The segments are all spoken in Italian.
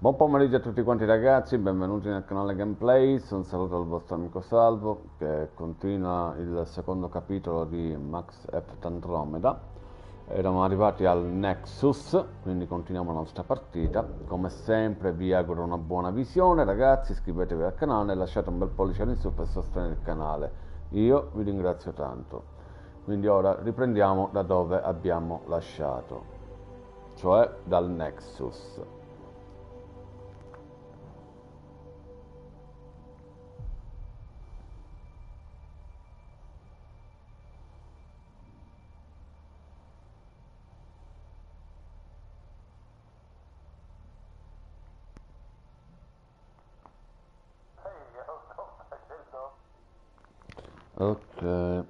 Buon pomeriggio a tutti quanti ragazzi, benvenuti nel canale Gameplays, un saluto al vostro amico Salvo che continua il secondo capitolo di Max Effect Andromeda. Eravamo arrivati al Nexus, quindi continuiamo la nostra partita. Come sempre vi auguro una buona visione ragazzi, iscrivetevi al canale e lasciate un bel pollice in su per sostenere il canale. Io vi ringrazio tanto. Quindi ora riprendiamo da dove abbiamo lasciato, cioè dal Nexus. Ok,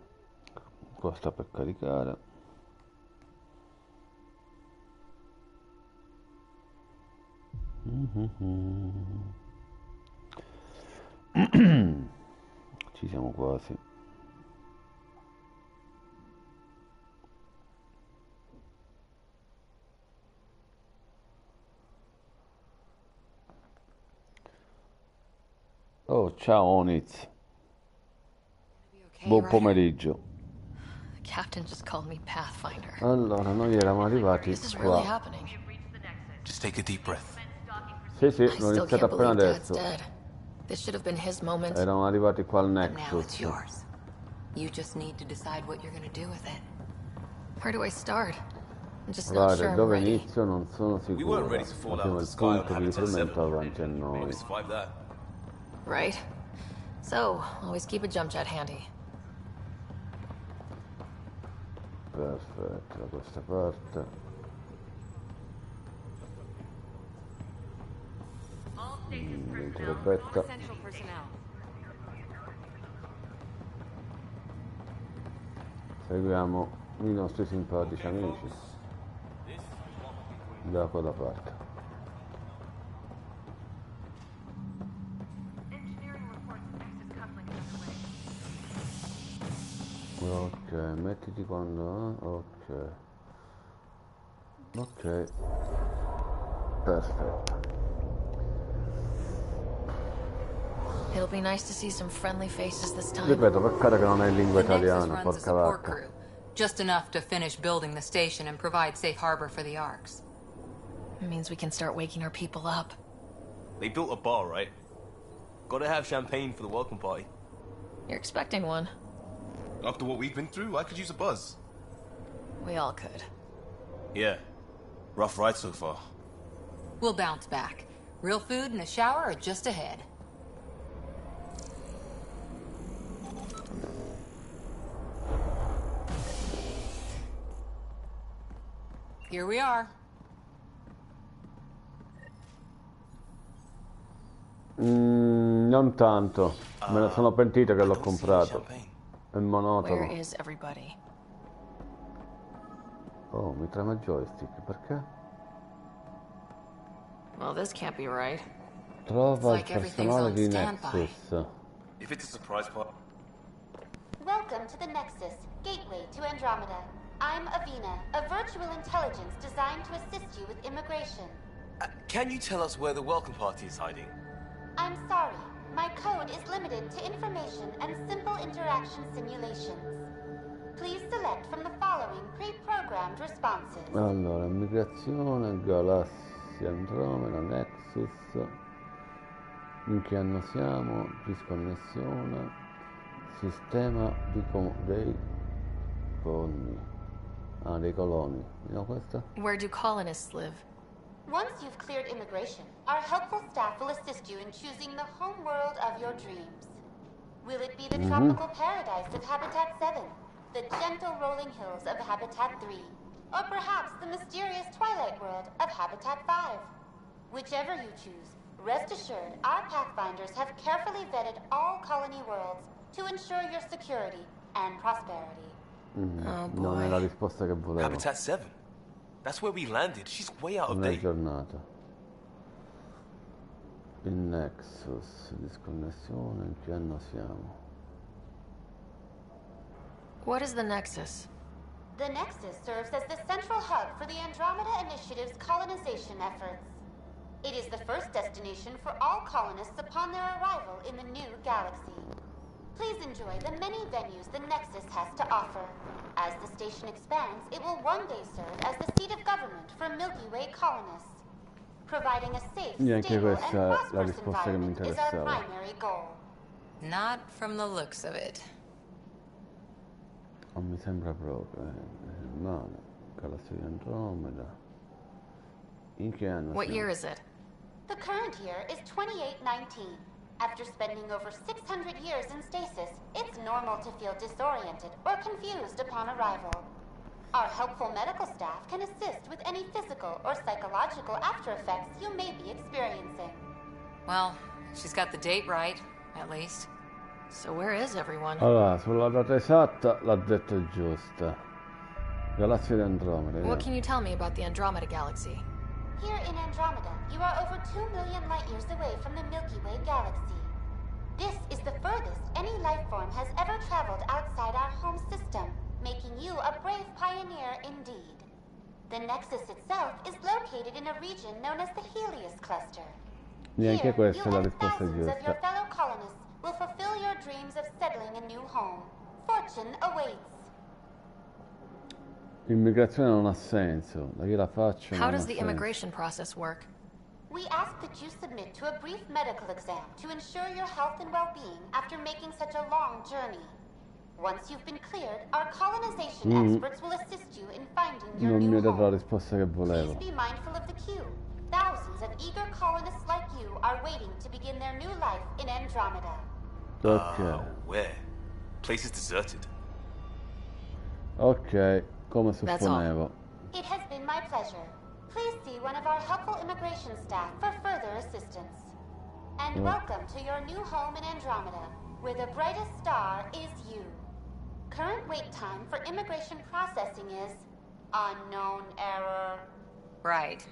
qua sta per caricare. Ci siamo quasi. Oh, ciao Oniz. Buon pomeriggio. Captain just called me Pathfinder. Allora, noi eravamo arrivati This is really qua. happening. Just take a deep breath. Sì, sì, I l'ho still iniziato can't appena believe Dad's adesso. dead. This should have been his moment. Eravamo arrivati qua al And now Nexus. it's yours. You just need to decide what you're gonna do with it. Where do I start? I'm just not sure Guarda, I'm dove ready. inizio non sono We sicuro. weren't ready to fall out Abbiamo of il the sky on punto di Habitat 7. riferimento davanti a We noi. survived that. Right? So, always keep a jump jet handy. Perfetto, da questa parte. Dentro betta. Seguiamo i nostri simpatici amici da quella parte. Ok, mettiti quando... ok. Ok. Perfetto. It'll be nice to see some friendly faces this time. Ripeto, peccato che non è in lingua The Nexus italiana, runs a porca support vacca. crew, just enough to finish building the station and provide safe harbor for the Arks. It means we can start waking our people up. They built a bar, right? Gotta have champagne for the welcome party. You're expecting one. After what we've been through, I could use a buzz. We all could. Yeah. Rough ride so far. We'll bounce back. Real food and a shower are just ahead. Here we are. Non tanto. Me ne sono pentito che l'ho Don't see any comprato. champagne. È Where monotono. is everybody? Oh, mi trema il joystick, perché? Well, this can't be right. Trova il like everything's personale on di standby. Nexus. If it's a surprise party. Welcome to the Nexus, gateway to Andromeda. I'm Avina, a virtual intelligence designed to assist you with immigration. Can you tell us where the welcome party is hiding? I'm sorry, my code is limited to information and simple interaction simulations. Please select from the following pre-programmed responses. Allora, migrazione, galassia, Andromeda, Nexus. In che anno siamo? Disconnessione. Sistema dei coloni. Ah, dei coloni. Vediamo questa? Where do colonists live? Once you've cleared immigration, our helpful staff will assist you in choosing the home world of your dreams. Will it be the tropical paradise of Habitat 7, the gentle rolling hills of Habitat 3, or perhaps the mysterious twilight world of Habitat 5? Whichever you choose, rest assured our Pathfinders have carefully vetted all colony worlds to ensure your security and prosperity. Oh Non è la boy. risposta che volevo. Habitat 7. That's where we landed. She's way out of Non è date. giornata. Il Nexus, disconnessione, in che anno siamo? What is the Nexus? The Nexus serves as the central hub for the Andromeda Initiative's colonization efforts. It is the first destination for all colonists upon their arrival in the new galaxy. Please enjoy the many venues the Nexus has to offer. As the station expands, it will one day serve as the seat of government for Milky Way colonists. Providing a safe, stable, and prosperous environment is our primary goal. Not from the looks of it. Non mi sembra proprio, male. Galassia di Andromeda. In che anno What siamo? year is it? The current year is 2819. After spending over 600 years in stasis, it's normal to feel disoriented or confused upon arrival. Our helpful medical staff can assist with any physical or psychological after effects you may be experiencing. Well, she's got the date right, at least. So where is everyone? Allora, sulla data esatta l'ha detto giusta. Galassia di Andromeda. What can you tell me about the Andromeda galaxy? Here in Andromeda, you are over 2 million light years away from the Milky Way galaxy. This is the furthest any life form has ever traveled outside our home system, making you a brave pioneer indeed. The Nexus itself is located in a region known as the Helios Cluster. Neanche Here, questa è you la and risposta thousands of your giusta. fellow colonists will fulfill your dreams of settling a new home. Fortune awaits. L'immigrazione non ha senso, da chi la faccio How non does ha the senso. immigration process work? We ask that you submit to a brief medical exam to ensure your health and well-being after making such a long journey. Once you've been cleared, our colonization experts will assist you in finding your Non mi new ha dato la home. risposta che volevo. Please be mindful of the queue. Thousands of eager colonists like you are waiting to begin their new life in Andromeda. Ok, Where? Place is deserted. ok, come That's all. supponevo. It has been my pleasure. Please see one of our helpful immigration staff for further assistance. And welcome to your new home in Andromeda, where the brightest star is you. Current wait time for immigration processing is unknown error. Right.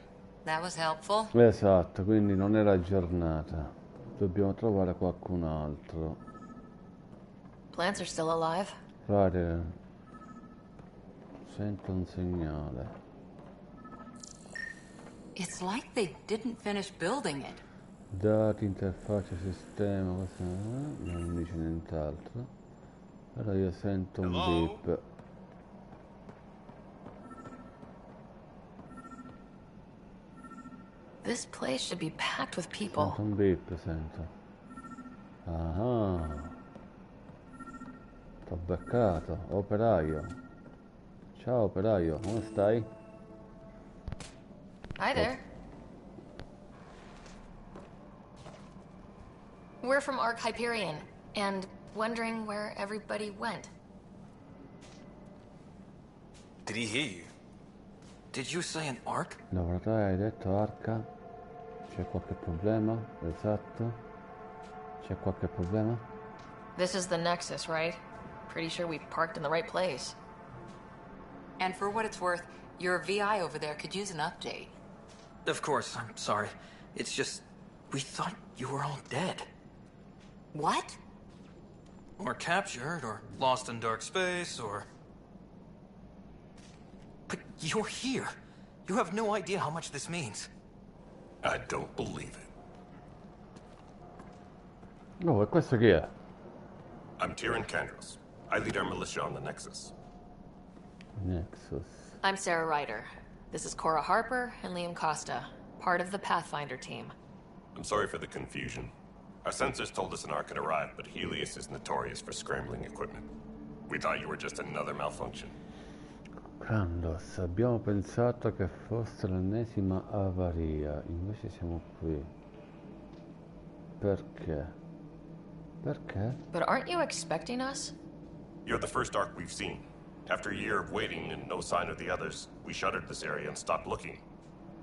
That was helpful. Esatto, quindi non era aggiornata. Dobbiamo trovare qualcun altro. Plants are still alive. Fare... Sento un segnale. It's like they didn't finish building it. Dati, interfaccia, sistema, questo non dice nient'altro. Però io sento un Hello? beep. This place should be packed with people. Sento un beep, sento. Ah, t'ho beccato, operaio. Ciao operaio, come stai? Hi there. We're from Ark Hyperion, and wondering where everybody went. Did he hear you? Did you say an arc? Lavoratore, hai detto arca? C'è qualche problema? Esatto. C'è qualche problema? This is the Nexus, right? Pretty sure we parked in the right place. And for what it's worth, your VI over there could use an update. Of course, I'm sorry. It's just, we thought you were all dead. What? Or captured, or lost in dark space, or... But you're here. You have no idea how much this means. I don't believe it. Oh, e questo chi è? I'm Tyrion Kandros. I lead our militia on the Nexus. Nexus. I'm Sarah Ryder. This is Cora Harper and Liam Costa, part of the Pathfinder team. I'm sorry for the confusion. Our sensors told us an arc had arrived, but Helios is notorious for scrambling equipment. We thought you were just another malfunction. Kandros, abbiamo pensato che fosse l'ennesima avaria, invece siamo qui. Perché? Perché? But aren't you expecting us? You're the first arc we've seen. After a year of waiting and no sign of the others, we shuttered this area and stopped looking.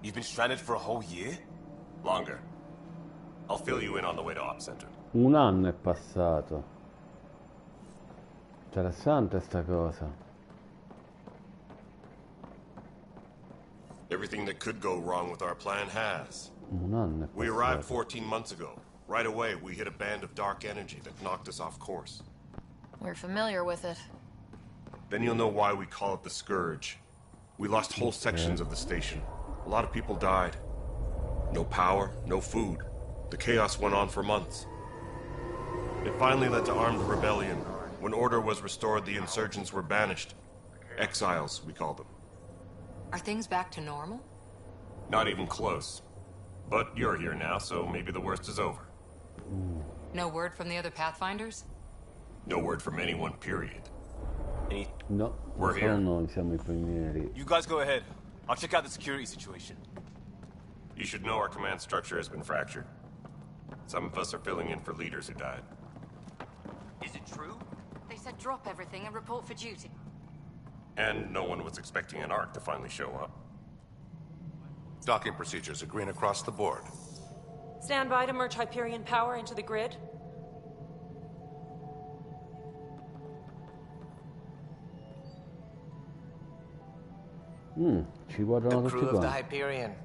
You've been stranded for a whole year? Longer. I'll fill you in on the way to Op Center. Un anno è passato. Interessante sta cosa. Everything that could go wrong with our plan has. Un anno è We arrived passato. 14 months ago. Right away, we hit a band of dark energy that knocked us off course. We're familiar with it. Then you'll know why we call it the Scourge. We lost whole sections of the station. A lot of people died. No power, no food. The chaos went on for months. It finally led to armed rebellion. When order was restored, the insurgents were banished. Exiles, we call them. Are things back to normal? Not even close. But you're here now, so maybe the worst is over. No word from the other Pathfinders? No word from anyone, period. No, We're solo here. noi siamo I pionieri. You guys go ahead. I'll check out the security situation. You should know our command structure has been fractured. Some of us are filling in for leaders who died. Is it true? They said drop everything and report for duty. And no one was expecting an Ark to finally show up. Docking procedures are green across the board. Stand by to merge Hyperion power into the grid. Ci guardano The tutti crew of the quanti. Hyperion.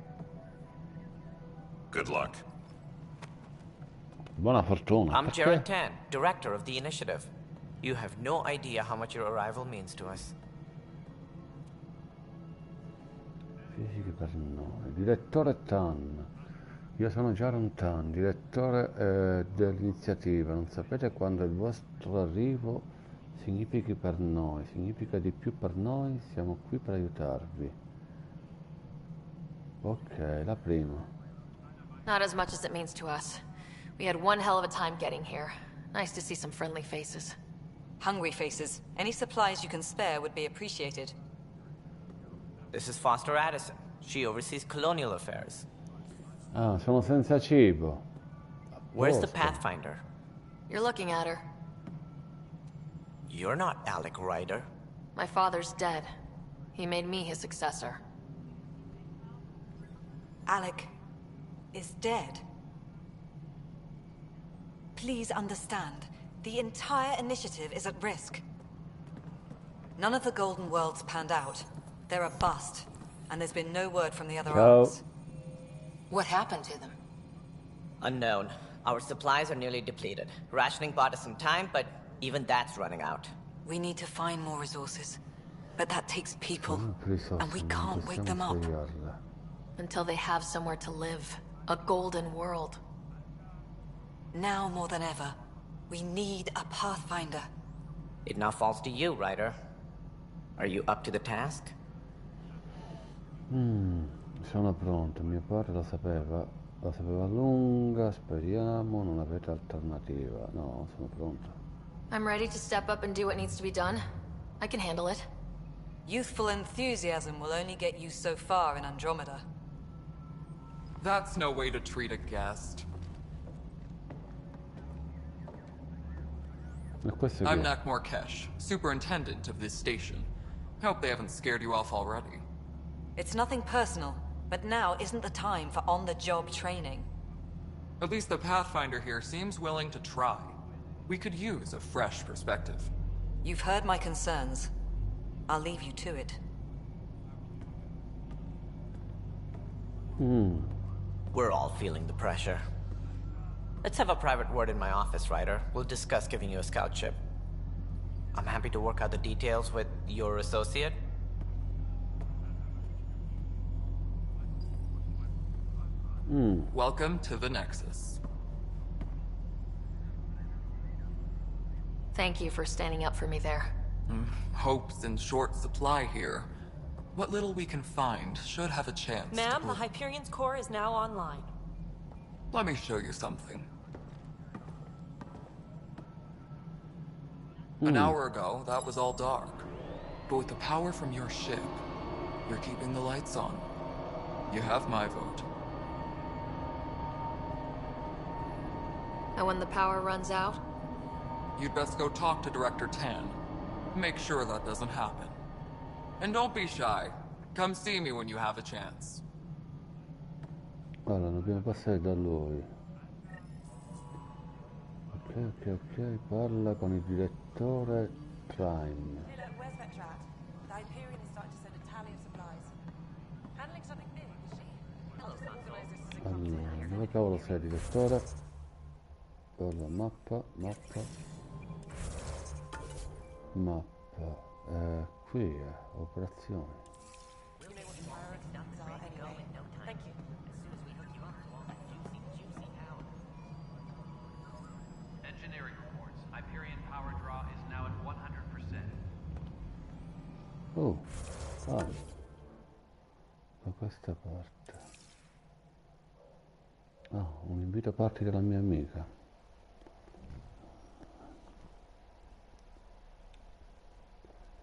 Good luck. Buona fortuna. I'm perché? Jared Tan, director of the initiative. You have no idea how much your arrival means to us. Fisiche per noi. Direttore Tan. Io sono Jaron Tan, direttore dell'iniziativa. Non sapete quando il vostro arrivo significhi per noi. Significa di più per noi. Siamo qui per aiutarvi. Ok, la prima. Not as much as it means to us. We had one hell of a time getting here. Nice to see some friendly faces. Hungry faces. Any supplies you can spare would be appreciated. This is Foster Addison. She oversees colonial affairs. Ah, sono senza cibo. Where's the Posto. Pathfinder? You're looking at her. You're not Alec Ryder. My father's dead. He made me his successor. Alec is dead. Please understand, the entire initiative is at risk. None of the Golden Worlds panned out. They're a bust, and there's been no word from the other Ciao. arcs. What happened to them? Unknown. Our supplies are nearly depleted. Rationing bought us some time, but even that's running out. We need to find more resources. But that takes people, Più risorse, and we non can't wake them possiamo up. svegliarle. Until they have somewhere to live. A golden world. Now more than ever, we need a Pathfinder. It now falls to you, Ryder. Are you up to the task? Sono pronto, mio padre la sapeva lunga, speriamo non avete alternativa. No, sono pronto. I'm ready to step up and do what needs to be done. I can handle it. Youthful enthusiasm will only get you so far in Andromeda. That's no way to treat a guest. E questo I'm chi è? Nak Morkesh, superintendent of this station. Hope they haven't scared you off already. It's nothing personal, but now isn't the time for on-the-job training. At least the Pathfinder here seems willing to try. We could use a fresh perspective. You've heard my concerns. I'll leave you to it. We're all feeling the pressure. Let's have a private word in my office, Ryder. We'll discuss giving you a scout ship. I'm happy to work out the details with your associate. Welcome to the Nexus. Thank you for standing up for me there. Hope's in short supply here. What little we can find should have a chance to Ma'am, the prove- Hyperion's core is now online. Let me show you something. An hour ago, that was all dark. But with the power from your ship, you're keeping the lights on. You have my vote. And when the power runs out, You'd best go talk to Director Tan. Make sure that doesn't happen. And don't be shy. Come see me when you have a chance. Allora, dobbiamo passare da lui. Ok, parla con il direttore Prime. Where's Vetrat? The Hyperion is starting to send a tally of supplies. Handling something big, is she? Allora, dove cavolo sei, direttore? Allora, mappa. Qui è, operazioni. Thank you. questa parte. Oh, un invito a party della mia amica.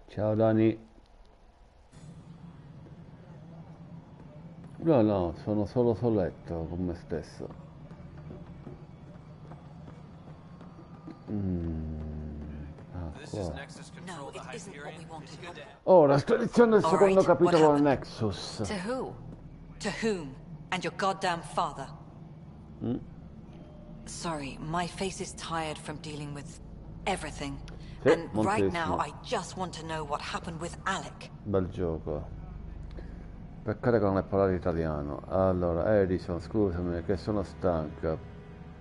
Ciao Dani. No, sono solo soletto con me stesso. Qua. Ora, sto iniziando il secondo capitolo del Nexus. To who? To whom? And your goddamn father? Sorry, my face is tired from dealing with everything. Sì, and right moltissimo. now I just want to know what happened with Alec. Bel gioco. Peccato che non è parlato italiano. Allora, Edison, scusami, che sono stanca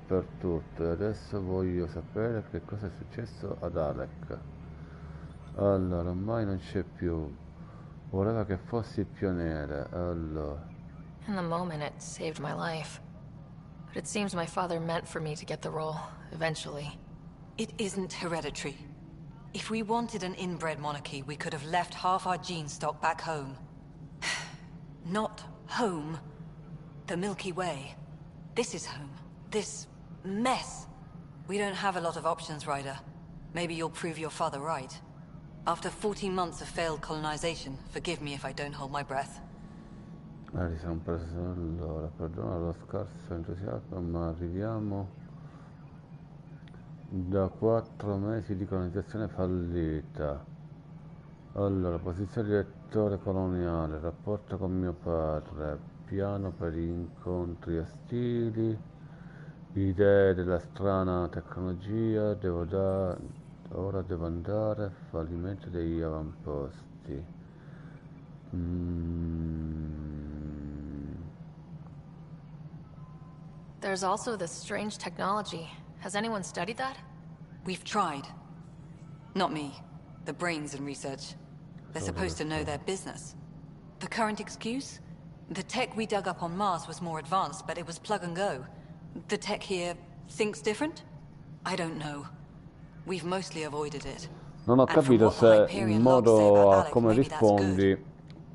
per tutto. E adesso voglio sapere che cosa è successo ad Alec. Allora, ormai non c'è più. Voleva che fossi il pioniere. Allora. In the moment, it saved my life. But it seems my father meant for me to get the role, eventually. It isn't hereditary. If we wanted an inbred monarchy, we could have left half our gene stock back home. Not home. The Milky Way. This is home. This mess. We don't have a lot of options, Ryder. Maybe you'll prove your father right. After 14 months of failed colonization, forgive me if I don't hold my breath. Siamo presi. Allora, perdona lo scarso entusiasmo, ma arriviamo da 4 mesi di colonizzazione fallita. Allora, posizione di direttore coloniale, rapporto con mio padre, piano per gli incontri ostili, idee della strana tecnologia, ora devo andare, fallimento degli avamposti. There's also this strange technology. Has anyone studied that? We've tried. Not me. The brains in research. They're supposed to know their business. The current excuse? The tech we dug up on Mars was more advanced, but it was plug and go. The tech here thinks different? I don't know. We've mostly avoided it. Non ho capito se in modo a come rispondi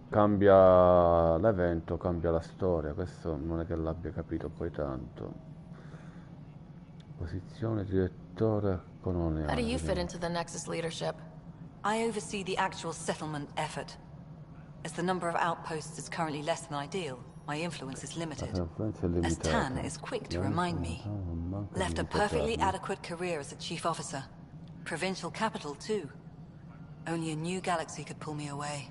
cambia l'evento, cambia la storia. Questo non è che l'abbia capito poi tanto. Posizione direttore coloniale. How do you fit into the Nexus leadership? I oversee the actual settlement effort. As the number of outposts is currently less than ideal, my influence is limited. As Tan is quick to remind me. Left a perfectly adequate career as a chief officer. Provincial capital, too. Only a new galaxy could pull me away.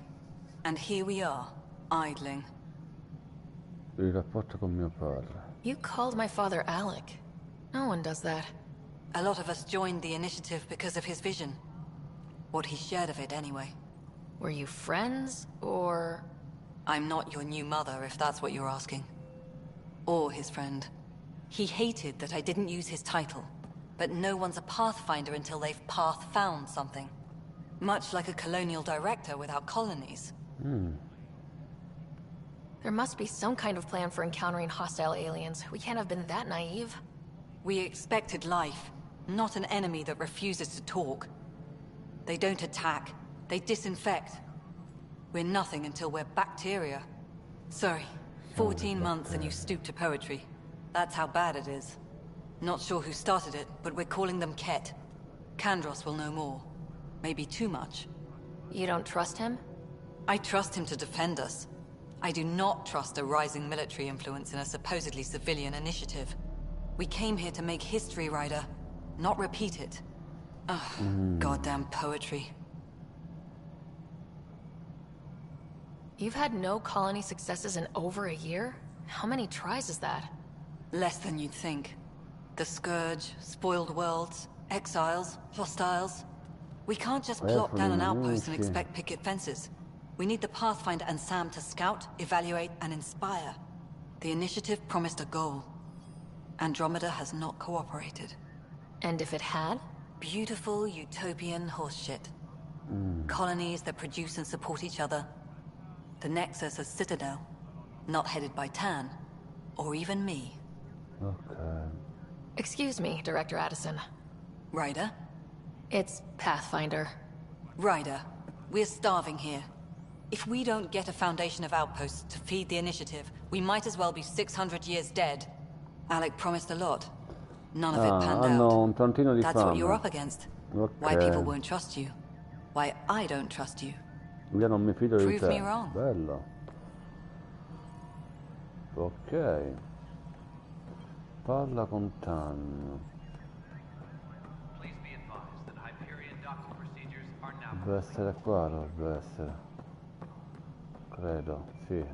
And here we are, idling. Il rapporto con mio padre. You called my father Alec. No one does that. A lot of us joined the initiative because of his vision. What he shared of it, anyway. Were you friends, or...? I'm not your new mother, if that's what you're asking. Or his friend. He hated that I didn't use his title. But no one's a pathfinder until they've path-found something. Much like a colonial director without colonies. There must be some kind of plan for encountering hostile aliens. We can't have been that naive. We expected life, not an enemy that refuses to talk. They don't attack. They disinfect. We're nothing until we're bacteria. Sorry, 14 months and you stoop to poetry. That's how bad it is. Not sure who started it, but we're calling them Ket. Kandros will know more. Maybe too much. You don't trust him? I trust him to defend us. I do not trust a rising military influence in a supposedly civilian initiative. We came here to make history, Ryder, not repeat it. Ugh, goddamn poetry. You've had no colony successes in over a year? How many tries is that? Less than you'd think. The Scourge, spoiled worlds, exiles, hostiles. We can't just plop down an outpost and expect picket fences. We need the Pathfinder and Sam to scout, evaluate, and inspire. The initiative promised a goal. Andromeda has not cooperated. And if it had? Beautiful utopian horseshit. Colonies that produce and support each other. The Nexus a citadel, not headed by Tan, or even me. Okay. Excuse me, Director Addison. Ryder? It's Pathfinder. Ryder, we're starving here. If we don't get a foundation of outposts to feed the initiative, we might as well be 600 years dead. Alec promised a lot. None of it panned hanno out. un tantino di That's fame. what you're up against. Ok. Why people won't trust you. Why I don't trust you. Io non mi fido di Prove te. me wrong. Bello. Ok. Parla con Tan. Deve essere qua, dovrebbe essere. Credo, sì.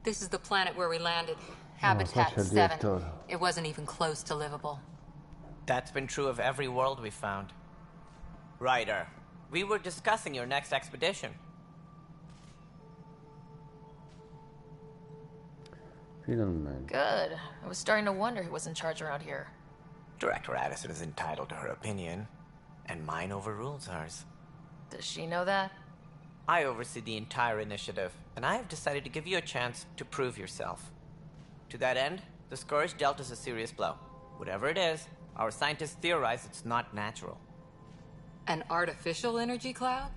This is the planet where we landed. Habitat 7. It wasn't even close to livable. That's been true of every world we found. Ryder, we were discussing your next expedition. Finalmente. Good. I was starting to wonder who was in charge around here. Director Addison is entitled to her opinion, and mine overrules hers. Does she know that? I oversee the entire initiative, and I have decided to give you a chance to prove yourself. To that end, the Scourge dealt us a serious blow. Whatever it is, our scientists theorize it's not natural. An artificial energy cloud?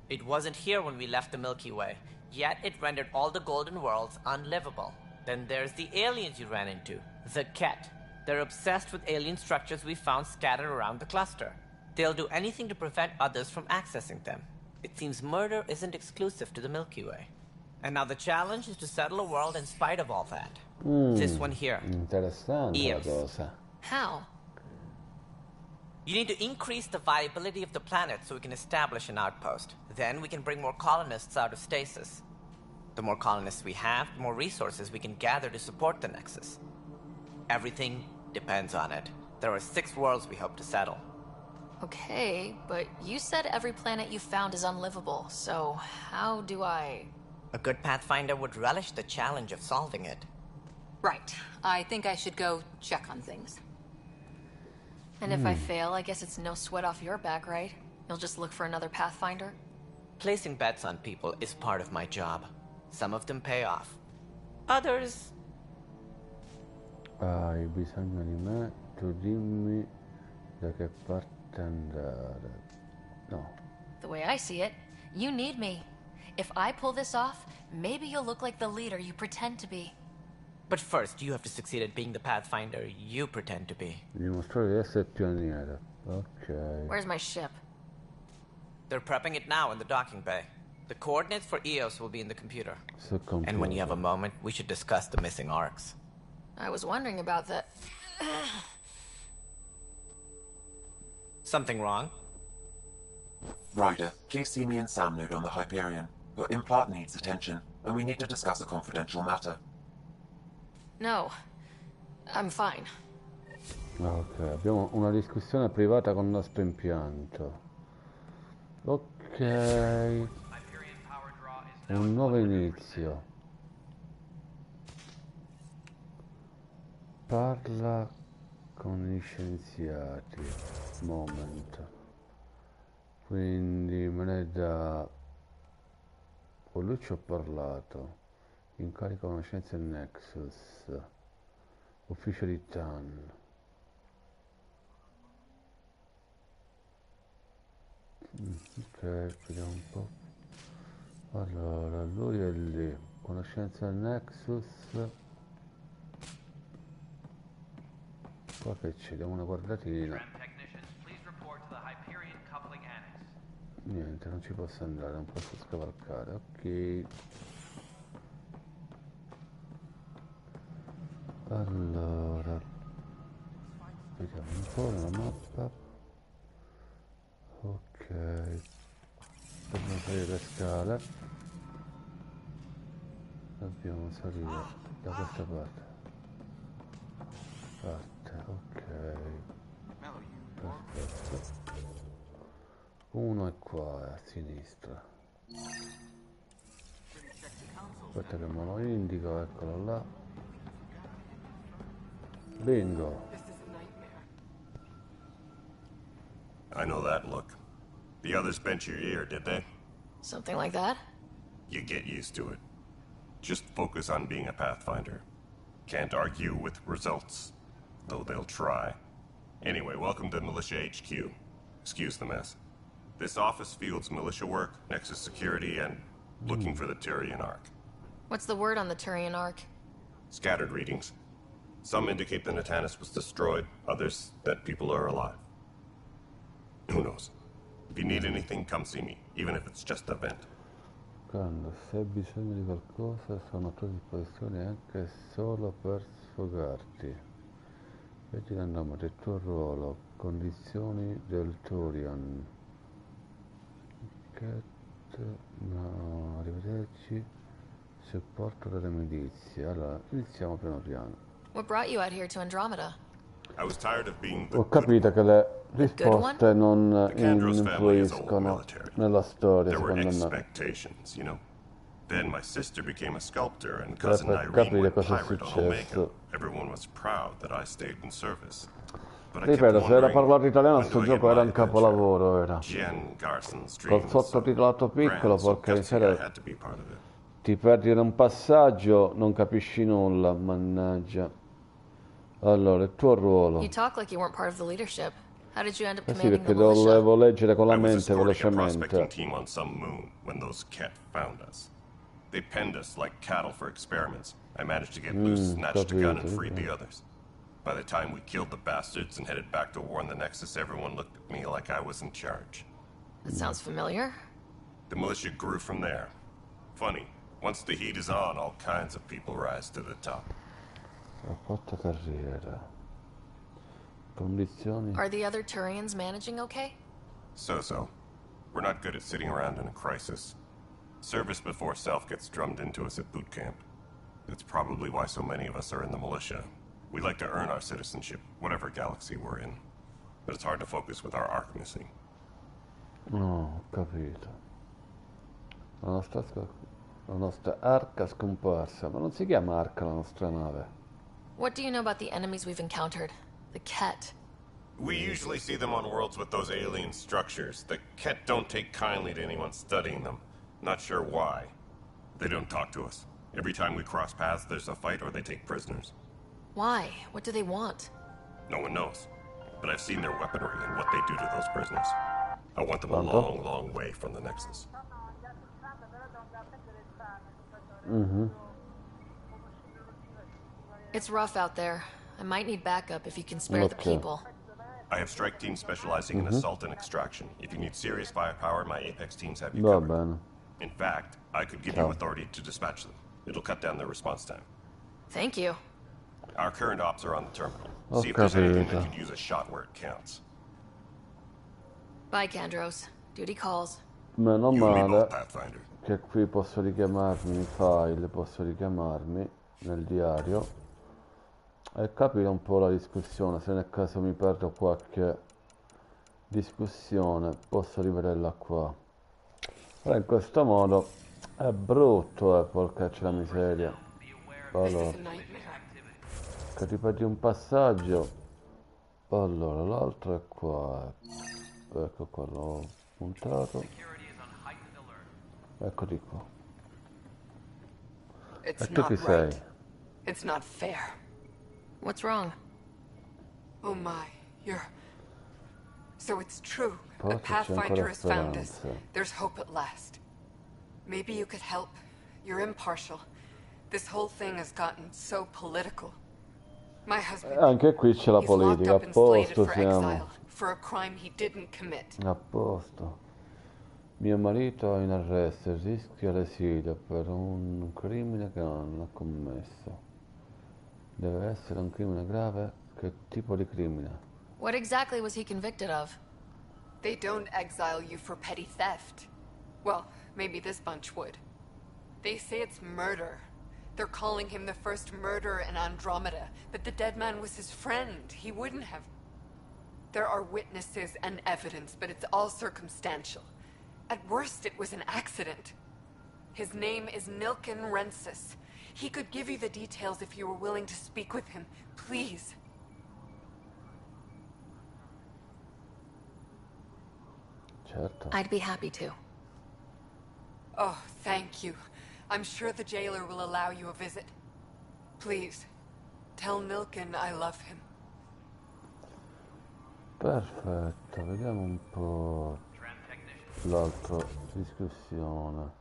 It wasn't here when we left the Milky Way, yet it rendered all the golden worlds unlivable. Then there's the aliens you ran into, the Ket. They're obsessed with alien structures we found scattered around the cluster. They'll do anything to prevent others from accessing them. It seems murder isn't exclusive to the Milky Way. And now the challenge is to settle a world in spite of all that. This one here. Interessante la cosa. How? You need to increase the viability of the planet so we can establish an outpost. Then we can bring more colonists out of stasis. The more colonists we have, the more resources we can gather to support the Nexus. Everything depends on it. There are 6 worlds we hope to settle. Okay, but you said every planet you found is unlivable, so how do I... A good Pathfinder would relish the challenge of solving it. Right. I think I should go check on things. And if I fail, I guess it's no sweat off your back, right? You'll just look for another Pathfinder? Placing bets on people is part of my job. Some of them pay off. Others... Hai bisogno di me, tu dimmi da che parte andare. No. The way I see it, you need me. If I pull this off, maybe you'll look like the leader you pretend to be. But first, you have to succeed at being the Pathfinder you pretend to be. Dimostrare di essere pioniere. Ok. Where's my ship? They're prepping it now in the docking bay. The coordinates for EOS will be in the computer. And when you have a moment, we should discuss the missing arcs. I was wondering about that. Something wrong? Ryder, please see me and Sam Node on the Hyperion. Your implant needs attention, and we need to discuss a confidential matter. No. I'm fine. Ok, abbiamo una discussione privata con il nostro impianto. Ok. Un nuovo inizio. Parla con gli scienziati. Moment. Quindi me ne dà... Con lui ci ho parlato. Incarica conoscenza del Nexus. Ufficio di Tan. Ok, vediamo un po'. Allora, lui è lì. Conoscenza del Nexus. Qua che c'è? Diamo una guardatina. Niente, non ci posso andare, non posso scavalcare. Ok. Allora, vediamo un po' la mappa. Ok, dobbiamo salire le scale. Dobbiamo salire da questa parte. Ok, perfetto. Uno è qua a sinistra. Aspetta che me lo indico, eccolo là. Bingo. I know that look. The others bent your ear, did they? Something like that? You get used to it. Just focus on being a Pathfinder. Can't argue with results, though they'll try. Anyway, welcome to Militia HQ. Excuse the mess. This office fields militia work, Nexus security, and looking for the Turian Ark. What's the word on the Turian Ark? Scattered readings. Some indicate the Natanus was destroyed, others that people are alive. Who knows? If you need anything, come see me, even if it's just a vent. Quando se hai bisogno di qualcosa sono a tua disposizione anche solo per sfogarti. Vedi l'Andromeda, il tuo ruolo, condizioni del Turian. No, arrivederci, supporto delle milizie. Allora, iniziamo piano piano. What brought you out here to Andromeda? I was tired of being the Ho capito che le risposte non influiscono nella storia, There were secondo me. expectations, you know. Then my sister became a sculptor and cousin Per Irene capire went cosa è pirate on Omega. successo. Everyone was proud that I stayed in service. But I Ripeto, kept se era wondering, parlato italiano when sto do I get gioco era my un capolavoro, era. Jen Garson's Col dream was so sottotitolato piccolo, grand, so porca gutsy, I miseria, had to be part of it. ti perdi in un passaggio, non capisci nulla, mannaggia. Allora, il tuo ruolo. You talk like you weren't part of the leadership. How did you end up Eh sì, commanding perché the militia? dovevo leggere con la I was mente escorting a prospecting velocemente. team on some moon when those Ket found us. They penned us like cattle for experiments. I managed to get loose, snatched a gun, and freed the others. By the time we killed the bastards and headed back to warn the Nexus, everyone looked at me like I was in charge. That sounds familiar. The militia grew from there. Funny, once the heat is on, all kinds of people rise to the top. Ho fatto carriera. Condizioni. Are the other Turians managing okay? So-so. We're not good at sitting around in a crisis. Service before self gets drummed into us at boot camp. That's probably why so many of us are in the militia. We like to earn our citizenship, whatever galaxy we're in. But it's hard to focus with our arc missing. No, ho capito. La nostra arca scomparsa. Ma non si chiama arca la nostra nave? What do you know about the enemies we've encountered? The Ket. We usually see them on worlds with those alien structures. The Ket don't take kindly to anyone studying them. Not sure why. They don't talk to us. Every time we cross paths, there's a fight or they take prisoners. Why? What do they want? No one knows. But I've seen their weaponry and what they do to those prisoners. I want them a long, long way from the Nexus. It's rough out there. I might need backup if you can spare the people. I have strike teams specializing in assault and extraction. If you need serious firepower, my Apex teams have you Va covered. bene. In fact, I could give you authority to dispatch them. It'll cut down their response time. Thank you. Our current ops are on the terminal. Ho See if there's anything capito. that could use a shot where it counts. Bye, Kandros. Duty calls. Meno You and me male both, Pathfinder. che qui posso richiamarmi i file, posso richiamarmi nel diario e capire un po' la discussione. Se nel caso mi perdo qualche discussione posso rivederla qua. Ora in questo modo è brutto, porcaccia la miseria. Allora, che ti perdi un passaggio. Allora, l'altro è qua. Ecco qua, l'ho puntato. Eccoti qua. It's E tu chi not sei? right. It's not fair. What's wrong? Oh my, you're... So it's true. A Forse c'è Pathfinder ancora has found us. speranza. There's hope at last. Maybe you could help. You're impartial. This whole thing has gotten so political. My husband, Anche qui c'è la he's locked politica. up A and slated posto for siamo. exile for a crime he didn't commit. A posto. Mio marito è in arresto e rischia l'esilio per un crimine che non ha commesso. Deve essere un crimine grave. Che tipo di crimine? What exactly was he convicted of? They don't exile you for petty theft. Well, maybe this bunch would. They say it's murder. They're calling him the first murderer in Andromeda, but the dead man was his friend. He wouldn't have... There are witnesses and evidence, but it's all circumstantial. At worst, it was an accident. His name is Nilken Rensis. He could give you the details if you were willing to speak with him. Please. Certo. I'd be happy to. Oh, thank you. I'm sure the jailer will allow you a visit. Please, tell Nilken I love him. Perfetto, vediamo un po'. l'altro iscrizione.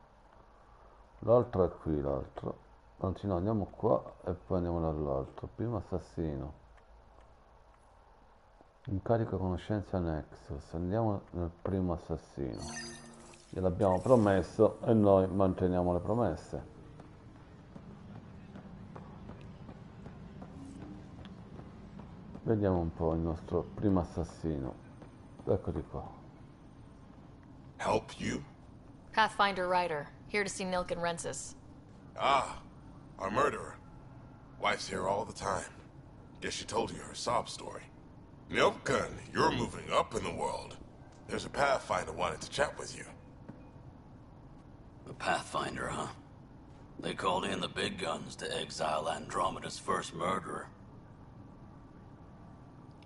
L'altro è qui, l'altro. Anzi no, andiamo qua e poi andiamo dall'altro. Primo assassino. Incarico conoscenza Nexus. Andiamo nel primo assassino. Gliel'abbiamo promesso e noi manteniamo le promesse. Vediamo un po' il nostro primo assassino. Eccoti qua. Help you? Pathfinder Ryder, here to see Nilken Rensis. Ah, our murderer. Wife's here all the time. Guess she told you her sob story. Nilken, you're moving up in the world. There's a Pathfinder wanting to chat with you. The Pathfinder, huh? They called in the big guns to exile Andromeda's first murderer.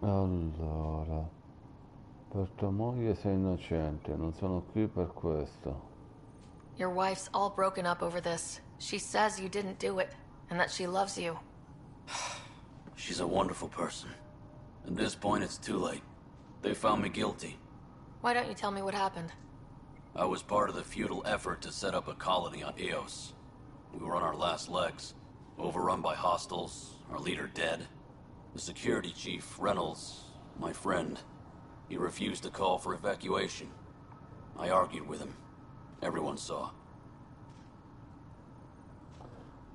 Allora, per tua moglie sei innocente, non sono qui per questo. Your wife's all broken up over this. She says you didn't do it, and that she loves you. She's a wonderful person. At this point, it's too late. They found me guilty. Why don't you tell me what happened? I was part of the futile effort to set up a colony on Eos. We were on our last legs, overrun by hostiles, our leader dead. The security chief, Reynolds, my friend, he refused to call for evacuation. I argued with him. Everyone saw.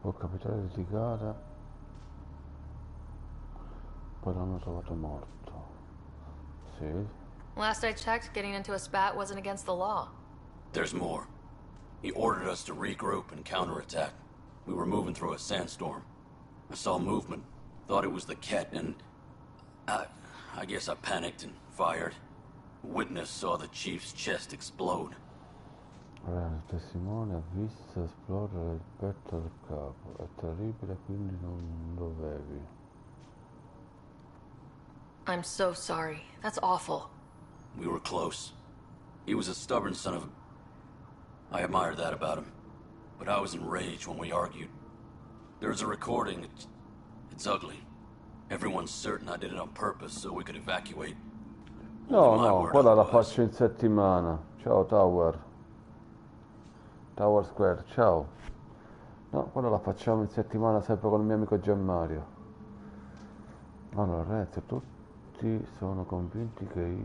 Può capitare litigare, poi l'hanno trovato morto. Sì. Last I checked, getting into a spat wasn't against the law. There's more. He ordered us to regroup and counterattack. We were moving through a sandstorm. I saw movement, thought it was the Ket, and I guess I panicked and fired. A witness saw the chief's chest explode. Il testimone ha visto esplodere il petto del capo. È terribile, quindi non dovevi. I'm so sorry. That's awful. We were close. He was a stubborn son of a... I admired that about him. But I was enraged when we argued. There's a recording. It's ugly. Everyone's certain I did it on purpose so we could evacuate. No, quella la faccio in settimana. Ciao Tower. Tower Square, ciao. No, quella la facciamo in settimana sempre con il mio amico Gianmario. Allora, ragazzi, tutti sono convinti che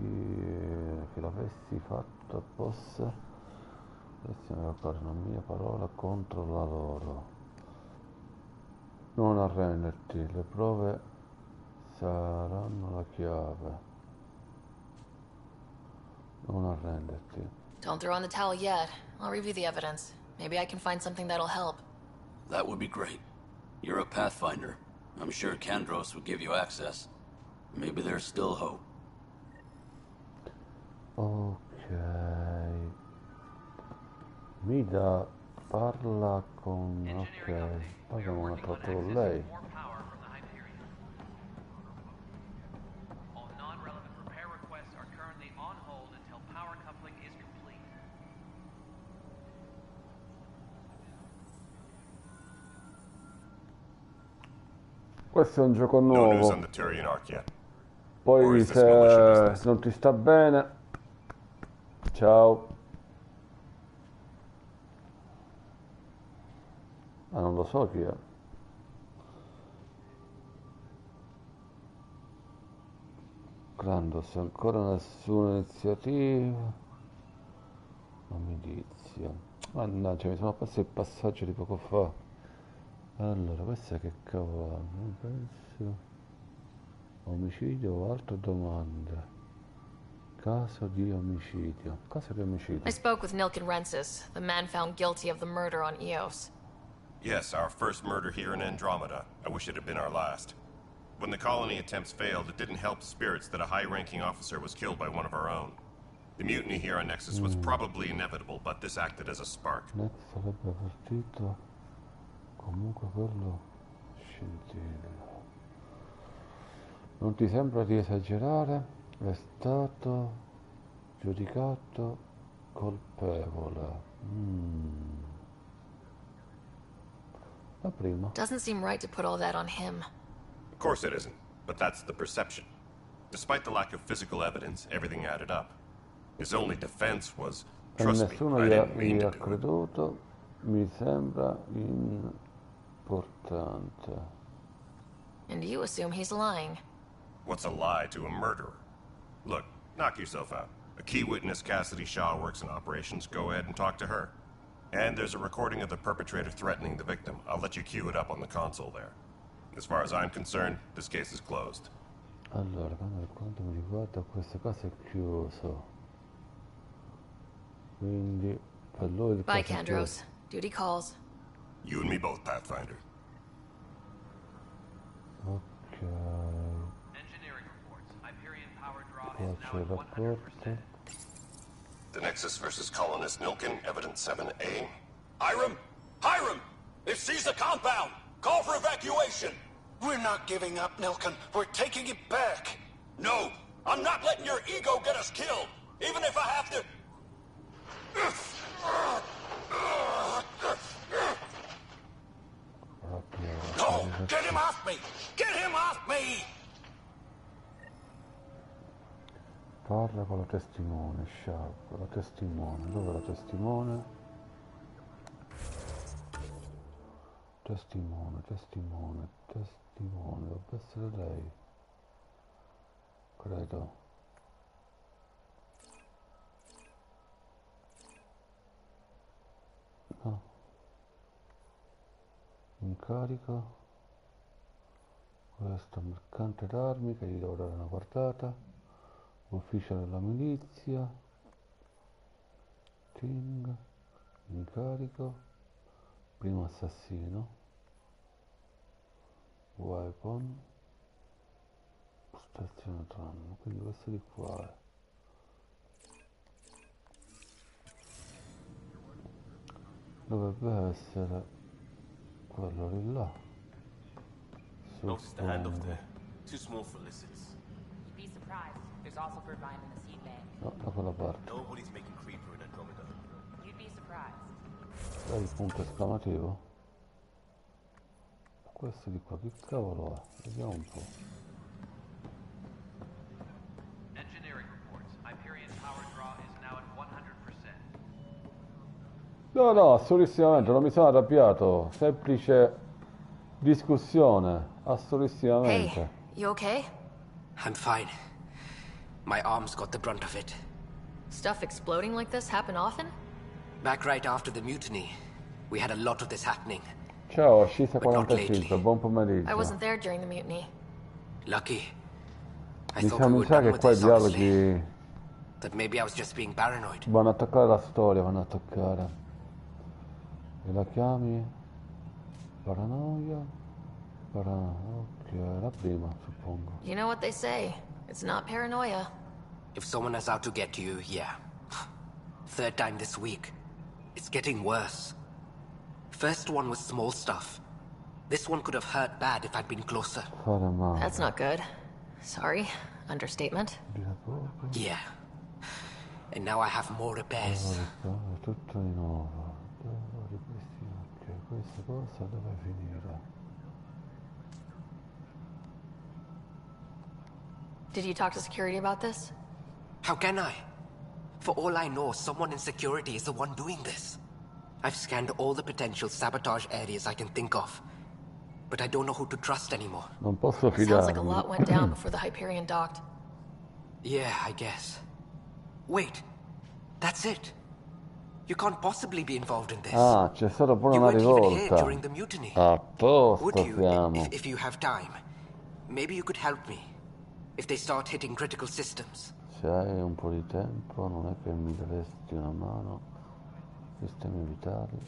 l'avessi fatto apposta. Questa è una mia parola contro la loro. Non arrenderti, le prove saranno la chiave. Non arrenderti. Don't throw in the towel yet. I'll review the evidence. Maybe I can find something that'll help. That would be great. You're a Pathfinder. I'm sure Kandros would give you access. Maybe there's still hope. Ok. Mida parla con... ok. Parliamo un altro con lei. Questo è un gioco nuovo. Poi se non ti sta bene, ciao. Ah, non lo so chi è. Grandos, ancora nessuna iniziativa. Omidizia. Mannaggia, mi sono perso il passaggio di poco fa. Allora, questa che cavolo? Non penso. Omicidio o altre domande? Caso di omicidio. Caso di omicidio. I spoke with Nilken Rensis, the man found guilty of the murder on Eos. Yes, our first murder here in Andromeda. I wish it had been our last. When the colony attempts failed, it didn't help spirits that a high-ranking officer was killed by one of our own. The mutiny here on Nexus was probably inevitable, but this acted as a spark. Nexus sarebbe avvertito. Comunque quello scintilla. Non ti sembra di esagerare? È stato giudicato colpevole. La prima. Doesn't seem right to put all that on him. Of course it isn't, but that's the perception. Despite the lack of physical evidence, everything added up. His only defense was E nessuno gli ha creduto. Mi sembra importante. And you assume he's lying. What's a lie to a murderer? Look, knock yourself out. A key witness, Cassidy Shaw, works in operations. Go ahead and talk to her. And there's a recording of the perpetrator threatening the victim. I'll let you cue it up on the console there. As far as I'm concerned, this case is closed. Allora, per quanto mi riguarda, questo caso è chiuso. Quindi, per lui il Bye, caso è Kandros. Duty calls. You and me both, Pathfinder. Ok. Qua c'è il rapporto. The Nexus versus Colonist Nilkin, Evidence 7A. Hiram! Hiram! They've seized the compound! Call for evacuation! We're not giving up, Nilkin. We're taking it back. No! I'm not letting your ego get us killed! Even if I have to... No! Get him off me! Get him off me! Parla con la testimone, Sharp, la testimone, dove è la testimone? Testimone, dovrebbe essere lei, credo. No. Incarico. Questo mercante d'armi che gli devo dare una guardata. Ufficio della milizia, Ting, incarico, primo assassino, weapon, stazione tram, quindi questo di qua è. Dovrebbe essere quello di là. Notice the handoff there. Too small for lizards. You'd be surprised. There's also Birdvine in the seed bank. No, da quella parte. Nobody's making creeper in Andromeda. You'd be surprised. Dai il punto esclamativo. Questo di qua che cavolo è? Vediamo un po'. Engineering reports. Hyperion power draw is now at 100%. No, assolutissimamente, non mi sono arrabbiato. Semplice discussione, assolutissimamente. Hey, you okay? I'm fine. My arms got the brunt of it. Stuff exploding like this happen often? Back right after the mutiny, we had a lot of this happening. Ciao, Scisa 45, buon pomeriggio. I wasn't there during the mutiny. Lucky. I Mi thought sa, we mi were sa done che with qua i this, honestly. dialoghi That maybe I was just being paranoid. vanno a attaccare la storia, vanno a attaccare. E la chiami? Paranoia? Ok, la prima, suppongo. You know what they say. It's not paranoia. If someone is out to get you, yeah. Third time this week. It's getting worse. First one was small stuff. This one could have hurt bad if I'd been closer. Fare male. That's not good. Sorry. Understatement. Yeah. And now I have more repairs. Tutto di nuovo. Devo ripristinare. Ok, questa cosa deve finire. Did you talk to security about this? How can I? For all I know, someone in security is the one doing this. I've scanned all the potential sabotage areas I can think of. But I don't know who to trust anymore. Non posso It sounds like a fidarmi. lot went down before the Hyperion docked. Yeah, I guess. Wait. That's it. You can't possibly be involved in this. Ah, c'è stata pure You una weren't even here rivolta. during the mutiny. A posto Would you, siamo. if you have time? Maybe you could help me. If they start hitting critical systems. Se hai un po' di tempo, non è che mi daresti una mano. Sistemi vitali.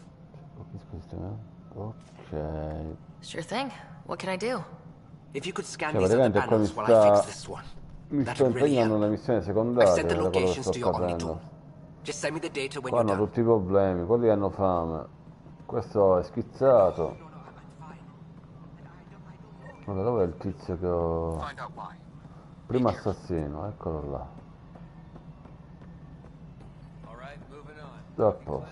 Capisco sistema. Ok. Sure thing. What can I do? If you could scan Cioè, these other praticamente qua mi panels while I fix sta... this one. Mi That sto would really impegnando help. nelle missioni I've secondarie, sent the da quello che locations sto to your facendo. Omnitool. Just send me the data when Qua you're hanno done. tutti i problemi, quelli hanno fame. Questo è schizzato. Allora, dov'è il tizio che ho... Primo assassino, eccolo là. A posto.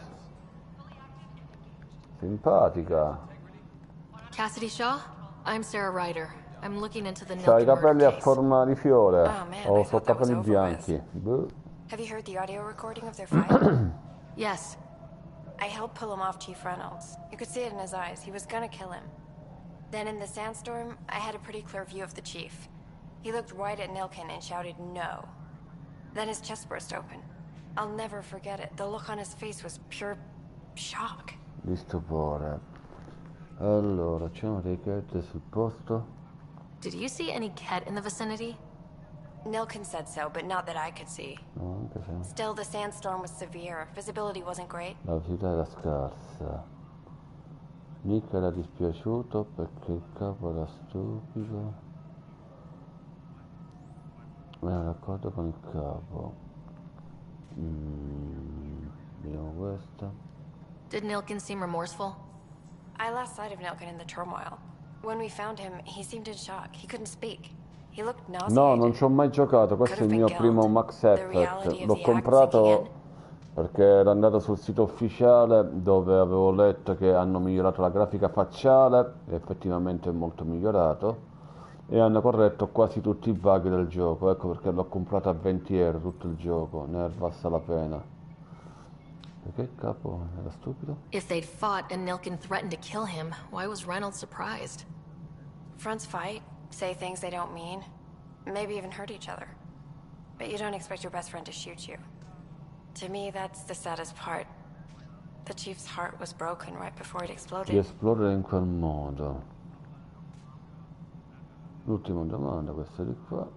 Simpatica. Cassidy Shaw? I'm Sarah Ryder. I'm looking into the C'ha i Nilkin murder capelli a case. forma di fiore. Oh, man, O I sono thought that was capelli over with. bianchi. Boh. Have you heard the audio recording of their fight? Yes. I helped pull him off Chief Reynolds. You could see it in his eyes. He was gonna kill him. Then in the sandstorm, I had a pretty clear view of the chief. He looked right at Nilkin and shouted no. Then his chest burst open. I'll never forget it. The look on his face was pure shock. Di stupore. Allora, c'erano dei cat sul posto. Did you see any cat in the vicinity? Nilkin said so, but not that I could see. No, anche se... Still, the sandstorm was severe. Visibility wasn't great. La visibilità era scarsa. Nick era dispiaciuto perché il capo era stupido. Era d'accordo con il capo. Vediamo questa. Did Nilkin seem remorseful? I lost sight of Nilkin in the turmoil. When we found him, he seemed in shock. He couldn't speak. He looked nauseated. No, non ci ho mai giocato, questo è il mio primo Max Effect. L'ho comprato perché ero andato sul sito ufficiale dove avevo letto che hanno migliorato la grafica facciale, e effettivamente è molto migliorato, e hanno corretto quasi tutti i bug del gioco. Ecco perché l'ho comprato a 20 euro tutto il gioco, ne è valsa la pena. Perché il capo era stupido? If they'd fought and Nilkin threatened to kill him, why was Reynolds surprised? Fronts fight, say things they don't mean, maybe even hurt each other. But you don't expect your best friend to shoot you. To me, that's the saddest part. The chief's heart was broken right before it exploded. Di esplodere in quel modo. L'ultima domanda, questa di qua.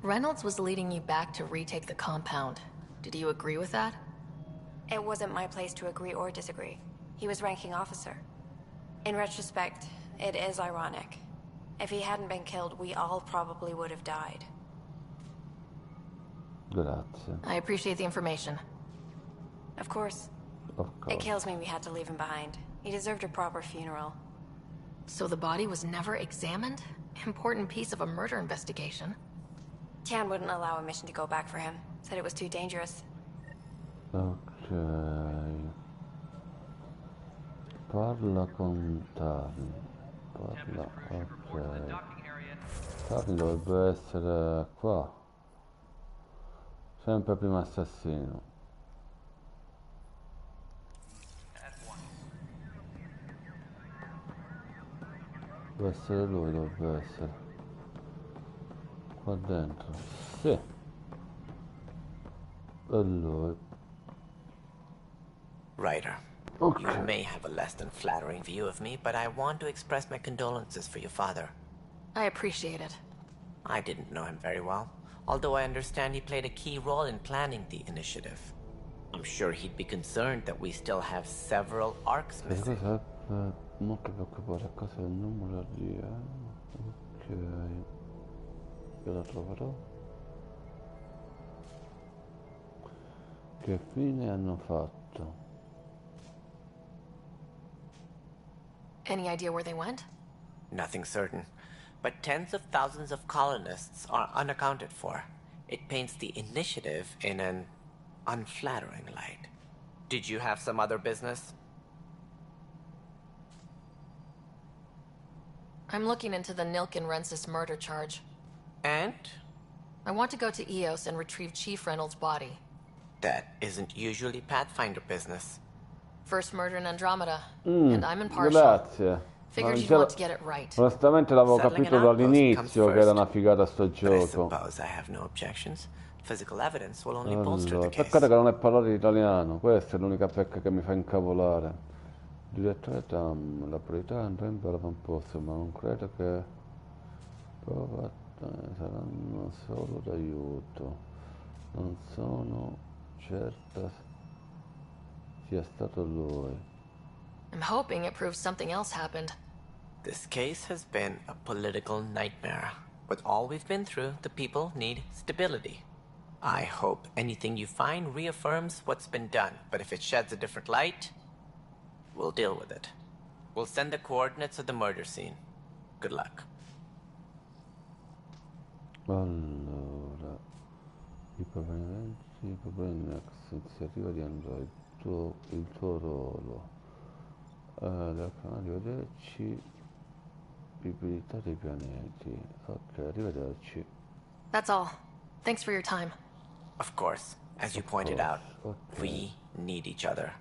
Reynolds was leading you back to retake the compound. Did you agree with that? It wasn't my place to agree or disagree. He was ranking officer. In retrospect, it is ironic. If he hadn't been killed, we all probably would have died. Grazie. I appreciate the information. Of course. Of course. It kills me we had to leave him behind. He deserved a proper funeral. So the body was never examined? Important piece of a murder investigation. Tian wouldn't allow a mission to go back for him. Said it was too dangerous. Ok. Parla con Tali. Parla, ok. Tali dovrebbe essere qua. Sempre primo assassino. Deve essere lui, dovrebbe essere. Qua dentro. Sì. E lui. Ryder. Okay. You may have a less than flattering view of me, but I want to express my condolences for your father. I appreciate it. I didn't know him very well, although I understand he played a key role in planning the initiative. I'm sure he'd be concerned that we still have several arcs missing. Non ti preoccupare, a casa del numero di... Ok. Io la troverò. Che fine hanno fatto? Any idea where they went? Nothing certain, but tens of thousands of colonists are unaccounted for. It paints the initiative in an unflattering light. Did you have some other business? I'm looking into the Nilkin Rensis murder charge. And? I want to go to Eos and retrieve Chief Reynolds' body. That isn't usually Pathfinder business. First murder in Andromeda, and I'm impartial. Grazie. Figured you'd want to get it right. Onestamente l'avevo capito dall'inizio che era una figata sto gioco. I have no objections. Physical evidence will only bolster the Allora, case. peccato che non è parlato italiano, questa è l'unica pecca che mi fa incavolare. Direttore Tam, la priorità andrà in avamposto, ma non credo che saranno solo d'aiuto. Non sono certa sia stato lui. I'm hoping it proves something else happened. This case has been a political nightmare. With all we've been through, the people need stability. I hope anything you find reaffirms what's been done, but if it sheds a different light, we'll deal with it. We'll send the coordinates of the murder scene. Good luck. Allora, i problemi Nex, iniziativa di Android, il tuo ruolo, dal canale, arrivederci, vivibilità dei pianeti, ok, arrivederci. That's all. Thanks for your time. Of course, as you pointed out, we need each other.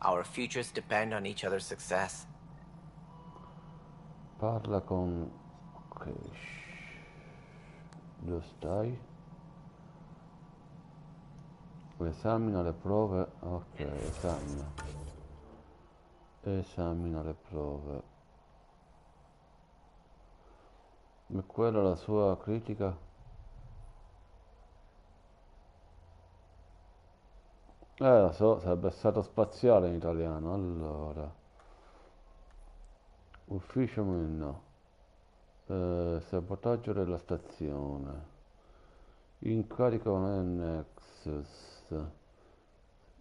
Our futures depend on each other's success. Parla con Cash. Dove stai? Esamina le prove. Ok, esamina. Esamina le prove. E quella è la sua critica? Lo so, sarebbe stato spaziale in italiano. Allora, ufficio no. Sabotaggio della stazione. Incarico Nexus.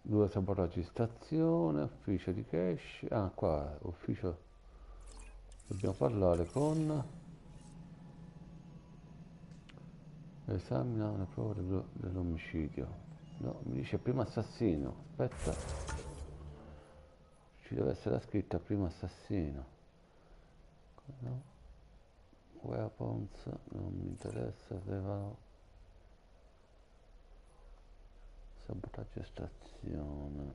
2 sabotaggi stazione. Ufficio di cash. Ah, qua, ufficio. Dobbiamo parlare con... Esamina le prove dell'omicidio. No, mi dice primo assassino. Aspetta. Ci deve essere scritta primo assassino. No. Weapons, non mi interessa, devono... Sabotaggio stazione.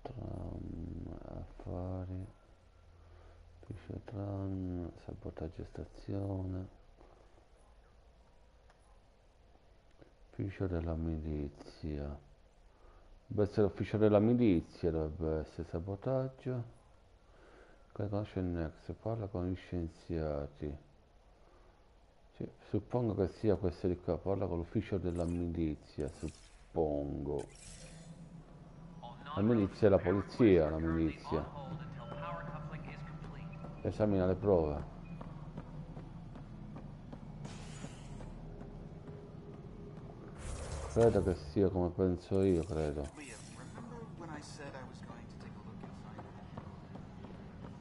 Tram, affari. Ufficio tram, sabotaggio stazione. Ufficio della milizia. Dovrebbe essere ufficio della milizia, dovrebbe essere sabotaggio. Conosce il Nex, parla con gli scienziati. Sì, suppongo che sia questo di qua, parla con l'ufficio della milizia, suppongo. La milizia è la polizia, la milizia. Esamina le prove. Credo che sia come penso io, credo.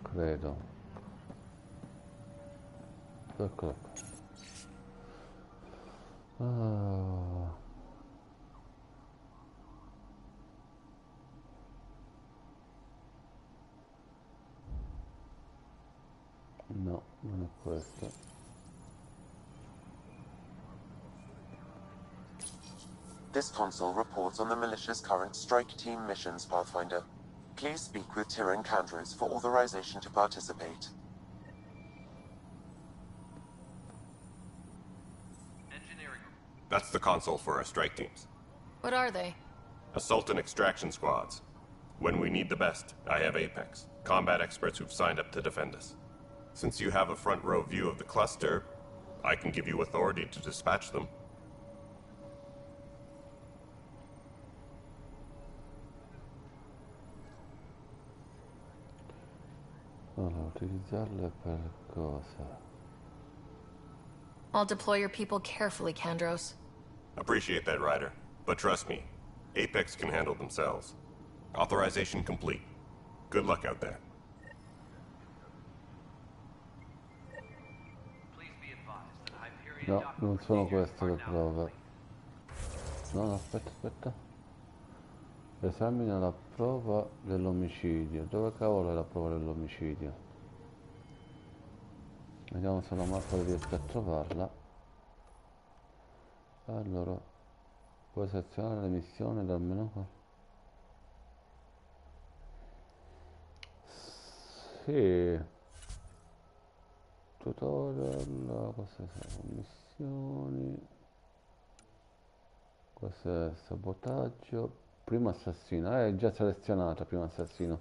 Credo. Eccolo qua. Ah. No, non è questo. This console reports on the militia's current strike team missions, Pathfinder. Please speak with Tyrion Candros for authorization to participate. That's the console for our strike teams. What are they? Assault and extraction squads. When we need the best, I have Apex, combat experts who've signed up to defend us. Since you have a front row view of the cluster, I can give you authority to dispatch them. Allora, utilizzarle per cosa? I'll deploy your people carefully, Kandros. Appreciate that, Ryder. But trust me, Apex can handle themselves. Authorization complete. Good luck out there. No, non sono queste le prove. No, aspetta. Esamina la prova dell'omicidio. Dove cavolo è la prova dell'omicidio? Vediamo se la mappa riesco a trovarla. Allora, puoi selezionare le missioni dal menu. Sì. Tutorial, cosa sono? Missioni. Questo è sabotaggio. Primo assassino, è già selezionata primo assassino.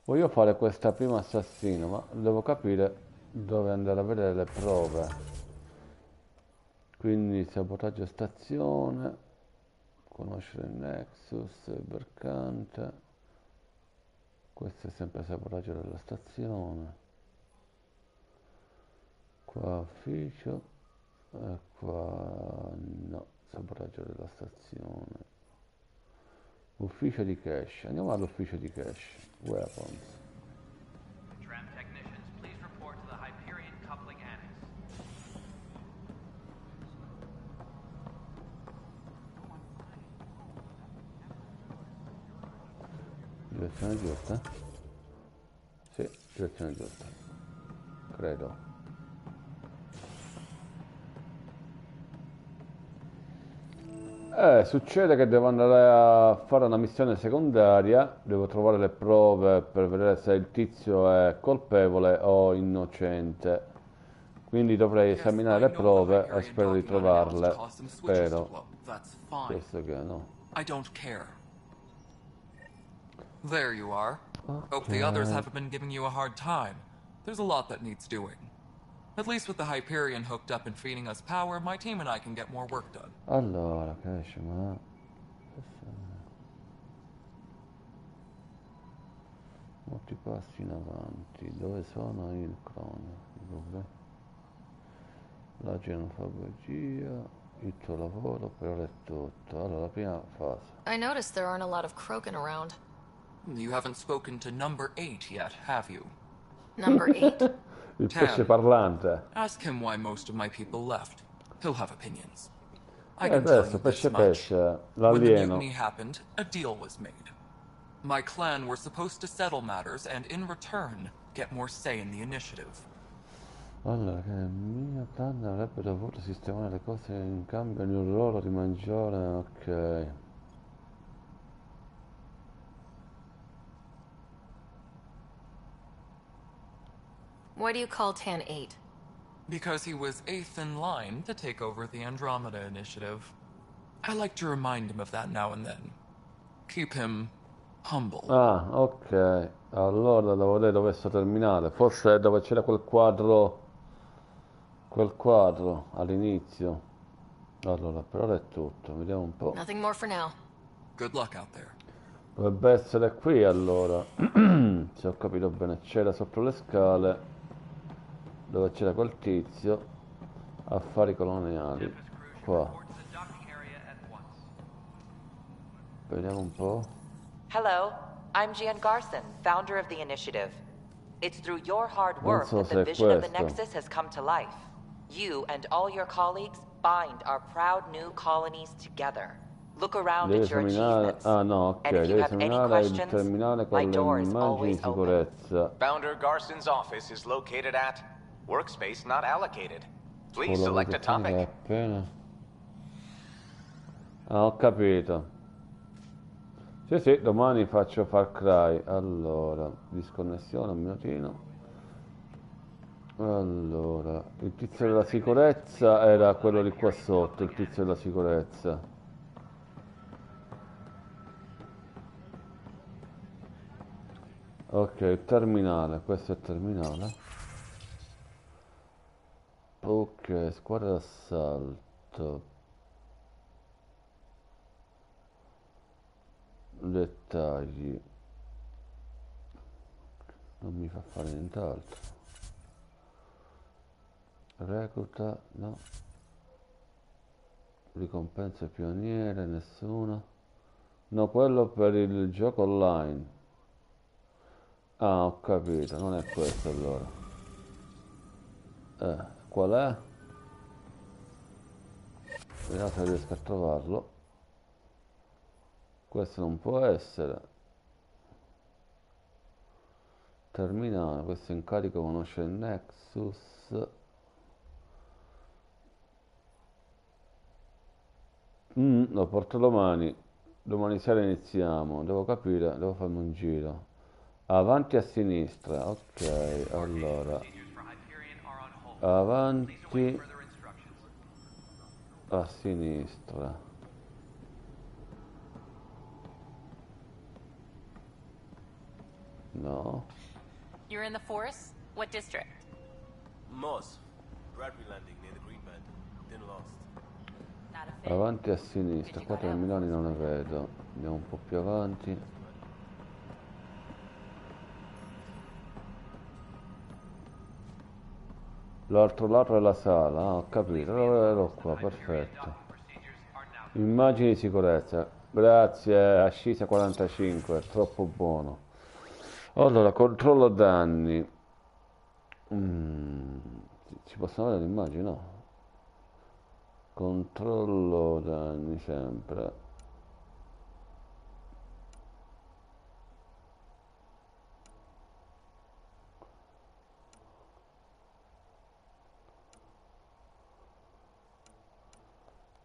Voglio fare questa prima assassino, ma devo capire dove andare a vedere le prove. Quindi sabotaggio stazione, conoscere il Nexus, il bercante. Questo è sempre sabotaggio della stazione. Qua ufficio e qua no, sabotaggio della stazione. Ufficio di cash, andiamo all'ufficio di cash. Weapons. Tram technicians, please report to the Hyperion coupling annex. Direzione giusta? Sì, direzione giusta. Credo. Succede che devo andare a fare una missione secondaria, devo trovare le prove per vedere se il tizio è colpevole o innocente. Quindi dovrei esaminare le prove e spero di trovarle. Spero. Questo che no. I don't care. There you are. Hope the others haven't been giving you a hard time. There's a lot that needs doing. At least with the Hyperion hooked up and feeding us power, my team and I can get more work done. Allora, che esce, ma... Molti passi in avanti. Dove sono il crono? La genofagogia, il tuo lavoro, per ora è tutto. Allora, la prima fase. I noticed there aren't a lot of Krogan around. You haven't spoken to number 8 yet, have you? Number 8? Il pesce parlante. Ask him why most of my people left. He'll have opinions. Adesso, pesce, When the l'alieno. mutiny happened, a deal was made. My clan were supposed to settle matters and, in return, get more say in the initiative. Allora, che il mio clan avrebbe dovuto sistemare le cose in cambio di un ruolo di maggiore... Ok. Why do you call Tan 8? Because he was 8th in line to take over the Andromeda initiative. I like to remind him of that now and then. Keep him humble. Ah, ok. Allora devo vedere dove sto terminale. Forse è dove c'era quel quadro all'inizio. Allora, per ora è tutto. Vediamo un po'. Nothing more for now. Good luck out there. Dovrebbe essere qui allora. Se ho capito bene, c'era sotto le scale dove c'era quel tizio. Affari coloniali. Qua. Vediamo un po'. Hello, I'm Gian Garson, founder of the initiative. It's through your hard work that the vision of the Nexus has come to life. You and all your colleagues bind our proud new colonies together. Look around Devi at your esaminare... achievements. Ah no, ok, And if you devi have any esaminare il questions, terminale my con door le is immagini di always open. sicurezza. Founder Garson's office is located at workspace not allocated. Please Quello select che a topic. appena... Ah, ho capito. Sì, domani faccio Far Cry. Allora, disconnessione un minutino. Allora, il tizio della sicurezza era quello di qua sotto, il tizio della sicurezza. Ok, il terminale, questo è il terminale. Ok, squadra d'assalto. Dettagli. Non mi fa fare nient'altro. Recluta, no. Ricompense pioniere, nessuno. No, quello per il gioco online. Ah, ho capito, non è questo allora. Qual è? Vediamo se riesco a trovarlo. Questo non può essere. Terminale, questo incarico conosce il Nexus. Lo porto domani. Domani sera iniziamo. Devo capire, devo farmi un giro. Avanti a sinistra, ok, allora. Avanti a sinistra. No. You're in the forest? What district? Moss. Bradbury landing near the Green Band. Then lost. Not a fit. Avanti a sinistra, qua terminali non ne vedo. Andiamo un po' più avanti. L'altro lato è la sala, ah, ho capito, ero qua, perfetto. Immagini di sicurezza, grazie, Ascisa 45, è troppo buono. Allora, controllo danni. Ci possono vedere le immagini, no? Controllo danni sempre.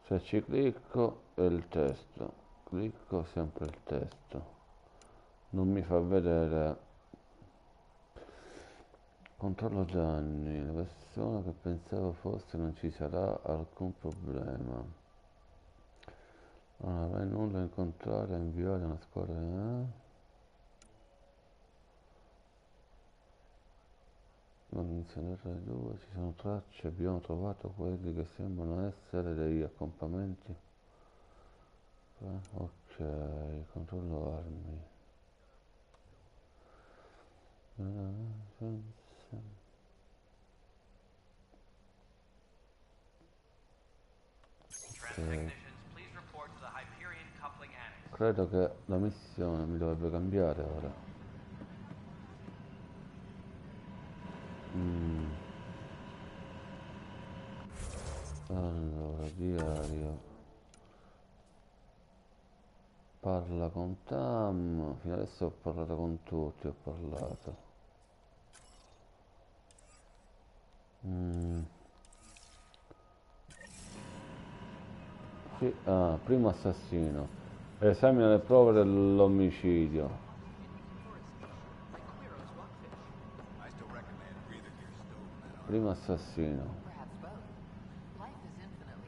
Se ci clicco è il testo, clicco sempre il testo, non mi fa vedere. Controllo danni, la persona che pensavo fosse non ci sarà alcun problema. Non avrai nulla da incontrare, inviare una squadra. Non inizierà 2, ci sono tracce, abbiamo trovato quelli che sembrano essere degli accompagnamenti. Ok, controllo armi. Ok. Credo che la missione mi dovrebbe cambiare ora. Allora, diario. Parla con Tam. Fino adesso ho parlato con tutti, ho parlato. Sì, primo assassino. Esamina le prove dell'omicidio. Primo assassino.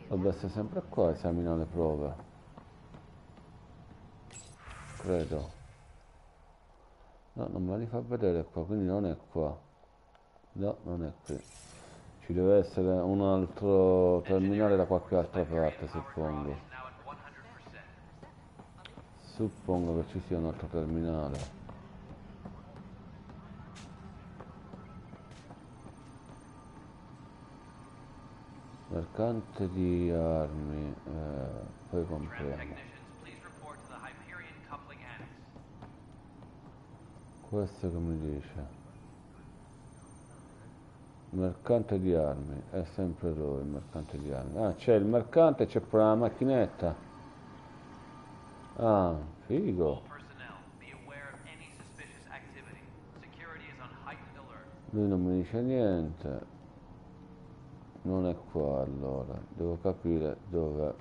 Dovrebbe essere sempre qua, esamina le prove. Credo. No, non me li fa vedere qua, quindi non è qua. No, non è qui. Ci deve essere un altro terminale da qualche altra parte, suppongo. Suppongo che ci sia un altro terminale. Mercante di armi, poi compriamo. Questo che mi dice? Mercante di armi, è sempre lui il mercante di armi. Ah, c'è il mercante, c'è pure la macchinetta. Ah, figo. Lui non mi dice niente. Non è qua allora, devo capire dov'è.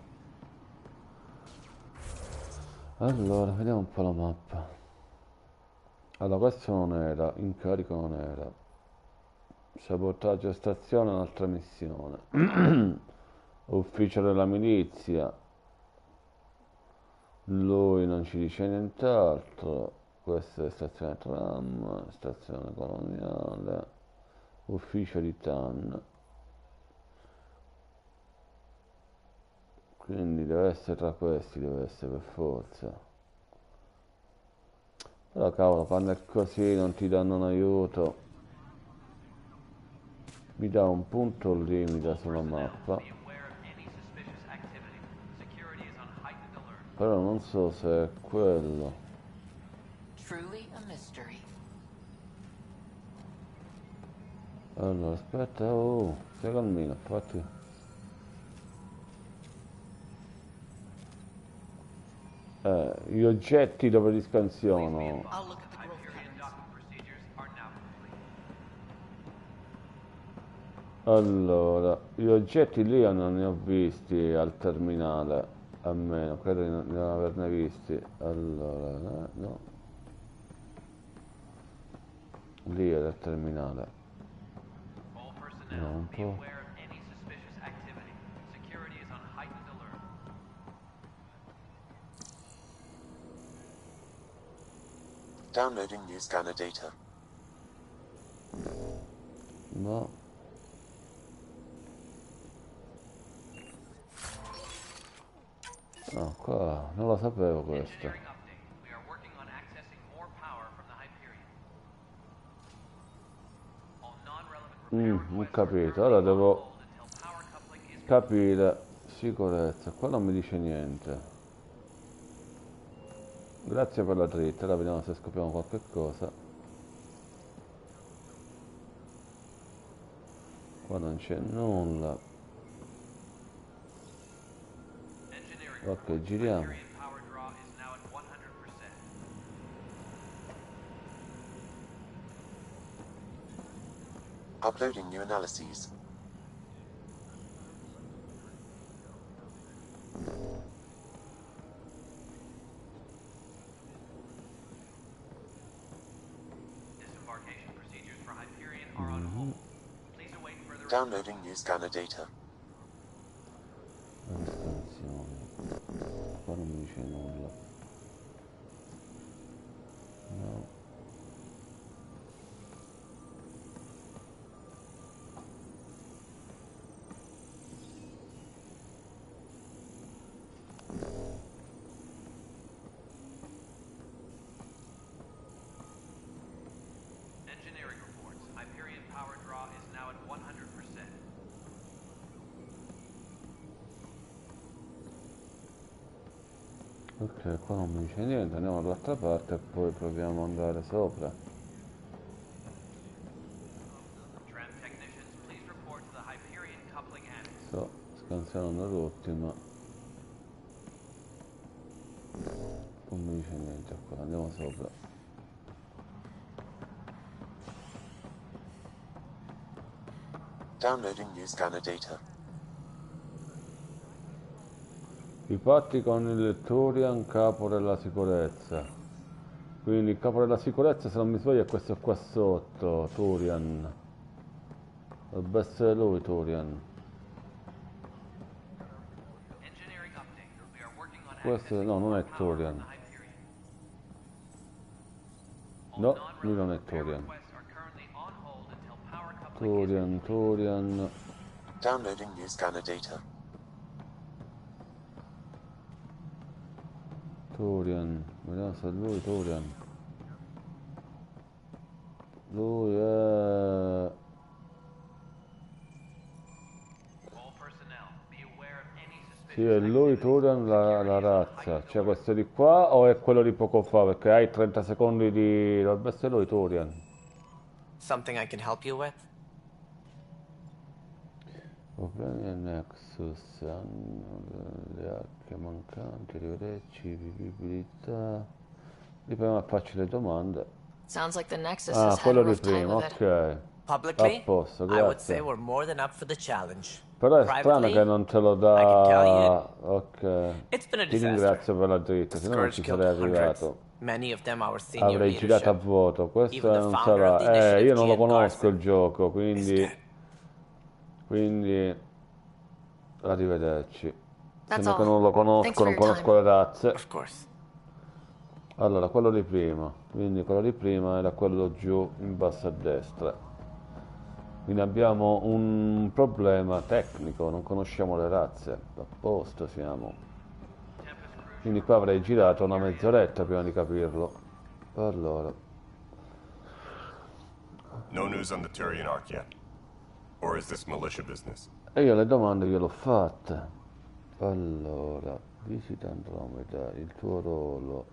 Allora, vediamo un po' la mappa. Allora, questo non era, incarico non era. Sabotaggio stazione, un'altra missione. Ufficio della milizia. Lui non ci dice nient'altro. Questa è stazione tram, stazione coloniale, ufficio di TAN. Quindi deve essere tra questi, deve essere per forza. Però cavolo, quando è così non ti danno un aiuto. Mi dà un punto limite sulla mappa. Però non so se è quello. Allora, aspetta, oh, stai calmino, infatti. Gli oggetti dove li scansiono. Allora, gli oggetti lì non ne ho visti al terminale, almeno, credo di non averne visti. Allora, no. Lì era il terminale. No, un po'. Downloading new scanner data. No. No, qua non lo sapevo questo. Ho capito, ora devo capire sicurezza. Qua non mi dice niente. Grazie per la dritta, ora vediamo se scopriamo qualche cosa. Qua non c'è nulla. Ok, giriamo. Uploading new analyses. Downloading new scanner data. Qua non mi dice nulla. No. Engineering reports. Hyperion power draw is now at 100%. Ok, qua non mi dice niente, andiamo dall'altra parte e poi proviamo ad andare sopra. Tram technicians, please report to the Hyperion coupling annex. So, scansionano rotti, ma non mi dice niente ancora, andiamo sopra. Downloading new scanner data. I patti con il Turian, capo della sicurezza. Quindi il capo della sicurezza, se non mi sbaglio, è questo qua sotto, Turian. Dovrebbe essere lui, Turian. Questo no, non è Turian. No, lui non è Turian. Turian. Downloading new scanner data. Turian, vediamo se è lui, Turian. Lui è... Sì, è lui, Turian, la razza. Cioè questo di qua o è quello di poco fa? Perché hai 30 secondi di... Dovrebbe essere lui, Turian. Something I can help you with? Problemi al Nexus, hanno le arche mancanti, rivedecci, vivibilità. Prima a farci le domande. Sounds like the Nexus Ah, has had quello a di rough time prima, of it. ok. Publicly, A posto, I would say grazie. we're more than up for the challenge. Però è strano Privately, che non te lo I can tell you, dà... Ok. it's been a Ti disaster. ringrazio per la dritta, The se no non Scourge ci killed sarei hundreds, arrivato. many of them our senior Avrei girato a leadership. vuoto, questo Even the non founder of the sarà... initiative, io non lo Gian conosco il Garson, gioco, quindi... Arrivederci. That's Sembra che all. non lo Thanks conosco, for non your conosco time. le razze. Of course. Allora, quello di prima. Quindi quello di prima era quello giù in basso a destra. Quindi abbiamo un problema tecnico, non conosciamo le razze. A posto siamo. Quindi qua avrei girato una mezz'oretta prima di capirlo. Allora. No news on the Turian Arc yet? Or is this militia business? E io le domande gliel'ho fatte. Allora, visita Andromeda, il tuo ruolo.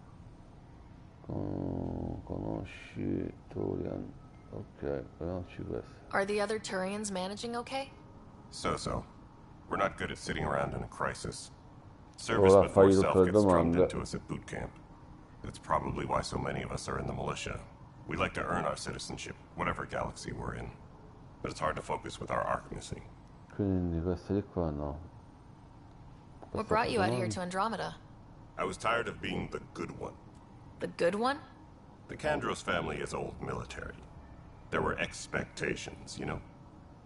Conosci Turian. Ok, conosci questo. Are the other Turians managing okay? So. We're not good at sitting around in a crisis. Service Ora before fai tutte self le gets drummed domande. into us at boot camp. That's probably why so many of us are in the militia. We like to earn our citizenship, whatever galaxy we're in. But it's hard to focus with our arc missing. Quindi queste di qua no. What brought you out here to Andromeda? I was tired of being the good one. The good one? The Kandros family is old military. There were expectations, you know.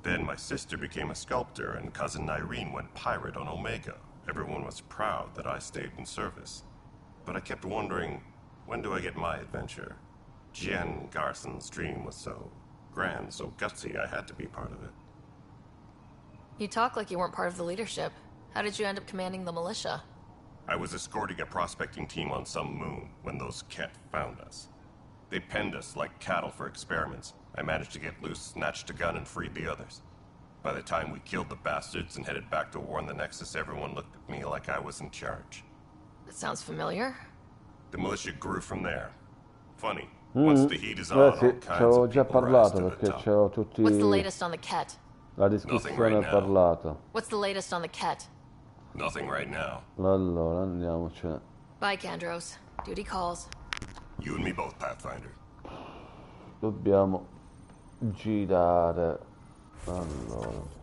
Then my sister became a sculptor and cousin Irene went pirate on Omega. Everyone was proud that I stayed in service. But I kept wondering, when do I get my adventure? Gian Garson's dream was so grand, so gutsy, I had to be part of it. You talk like you weren't part of the leadership. How did you end up commanding the militia? I was escorting a prospecting team on some moon when those Ket found us. They penned us like cattle for experiments. I managed to get loose, snatched a gun, and freed the others. By the time we killed the bastards and headed back to warn the Nexus, everyone looked at me like I was in charge. That sounds familiar. The militia grew from there. Funny, once the heat is on, all Sì, kinds ci avevo of già people rise parlato to the perché top. c'avevo tutti... What's the latest on the Ket? La discussione right ha now. parlato. What's the latest on the Ket? Nothing right now. Allora, andiamocene. Bye, Kandros. Duty calls. You and me both, Pathfinder. Dobbiamo girare. Allora.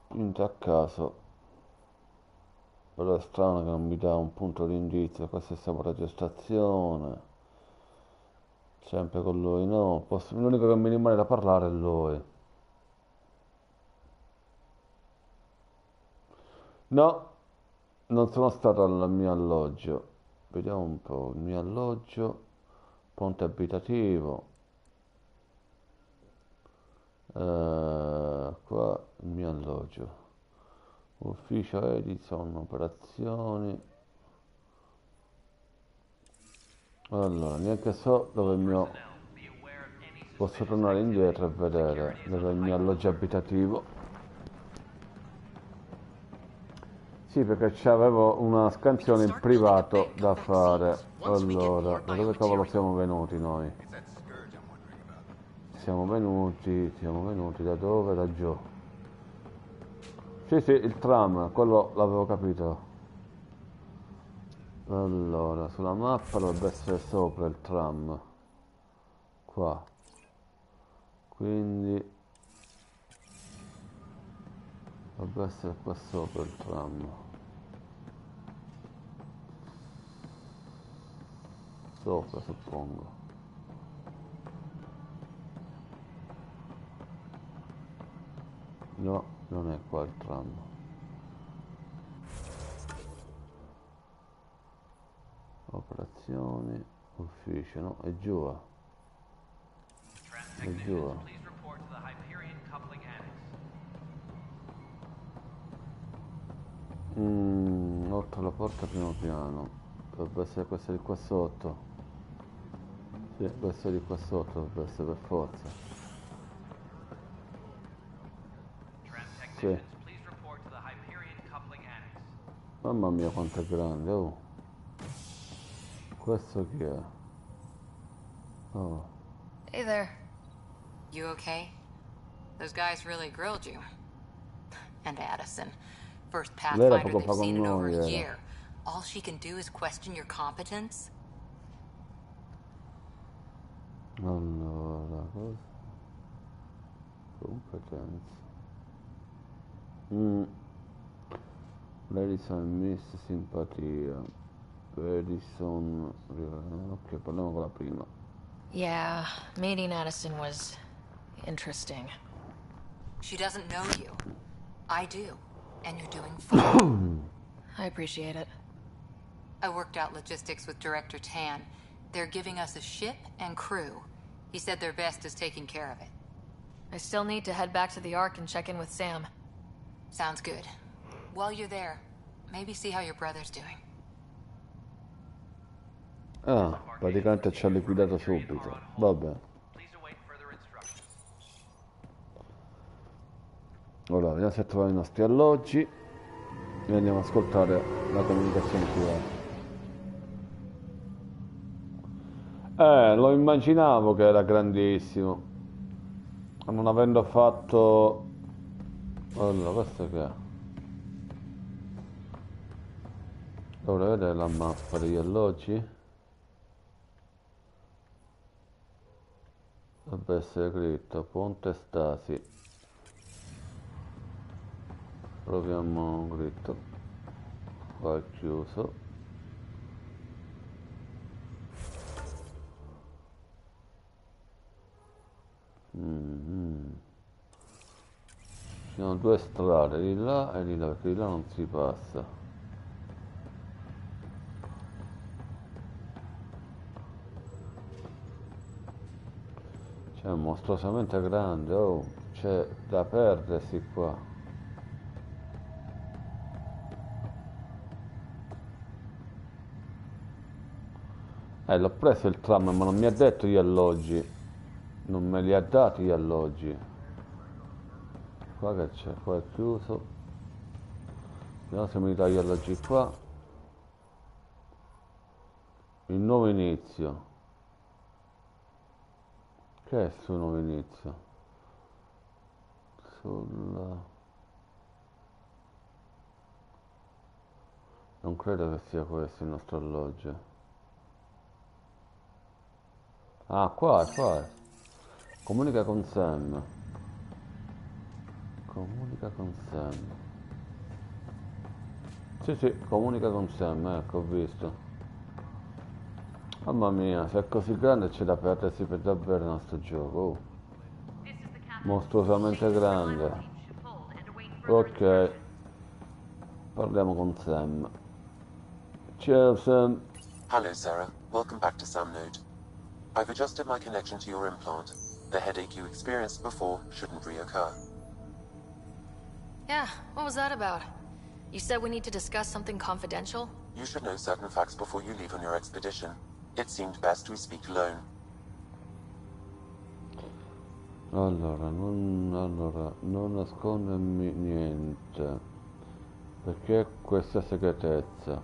Quinto a caso. Però è strano che non mi dà un punto di indizio. Questa è sempre registrazione. Sempre con lui, no. L'unico che mi rimane da parlare è lui. No, non sono stato al mio alloggio. Vediamo un po'. Il mio alloggio. Ponte abitativo. Qua il mio alloggio. Ufficio Edison, operazioni. Allora, neanche so dove il mio... Posso tornare indietro e vedere dove è il mio alloggio abitativo. Sì, perché c'avevo una scansione in privato da fare. Allora, da dove cavolo siamo venuti noi? Siamo venuti da dove? Da giù. Sì, sì, il tram, quello l'avevo capito. Allora, sulla mappa dovrebbe essere sopra il tram. Qua. Quindi dovrebbe essere qua sopra il tram. Sopra, suppongo. No, non è qua il tram. Operazioni, ufficio, no, è giù. È giù. Oltre la porta primo piano. Dovrebbe essere questa di qua sotto. Sì, questa di qua sotto dovrebbe essere per forza. Sì. Mamma mia quanto è grande, oh. Questo chi è? Oh. Hey there. You okay? Those guys really grilled you. And Addison. First Pathfinder they've seen in over a year. All she can do is question your competence? Allora, cosa? Competenza. Edison, miss simpatia. Edison. Ok, parliamo con la prima. Yeah, meeting Addison was interesting. She doesn't know you. I do. And you're doing fine. I appreciate it. I worked out logistics with Director Tan. They're giving us a ship and crew. He said their best is taking care of it. I still need to head back to the Ark and check in with Sam. Sounds good. While you're there, maybe see how your brother's doing. Ah, praticamente ci ha liquidato subito. Vabbè. Allora, vediamo se troviamo i nostri alloggi e andiamo ad ascoltare la comunicazione privata. Lo immaginavo che era grandissimo. Non avendo fatto... Allora, questo che è? Dovrei vedere la mappa degli alloggi. Dovrebbe essere scritto Ponte Stasi. Proviamo scritto. Qua è chiuso. Ci sono due strade, di là e di là, perché di là non si passa. Cioè, è mostruosamente grande, oh, c'è da perdersi qua. L'ho preso il tram, ma non mi ha detto gli alloggi. Non me li ha dati gli alloggi. Qua che c'è? Qua è chiuso. Vediamo se mi dà gli alloggi qua. Il nuovo inizio. Che è sul nuovo inizio? Non credo che sia questo il nostro alloggio. Ah, qua è. Comunica con Sam. Comunica con Sam. Sì, comunica con Sam, ecco, ho visto. Mamma mia, se è così grande c'è da perdersi per davvero il nostro gioco. Oh. Mostruosamente grande. Ok. Parliamo con Sam. Ciao Sam. Hello, Sarah. Welcome back to Sam Node. I've adjusted my connection to your implant. The headache you experienced before shouldn't reoccur. Yeah, what was that about? You said we need to discuss something confidential? You should know certain facts before you leave on your expedition. It seemed best we speak alone. Allora, non nascondermi niente. Perché questa segretezza?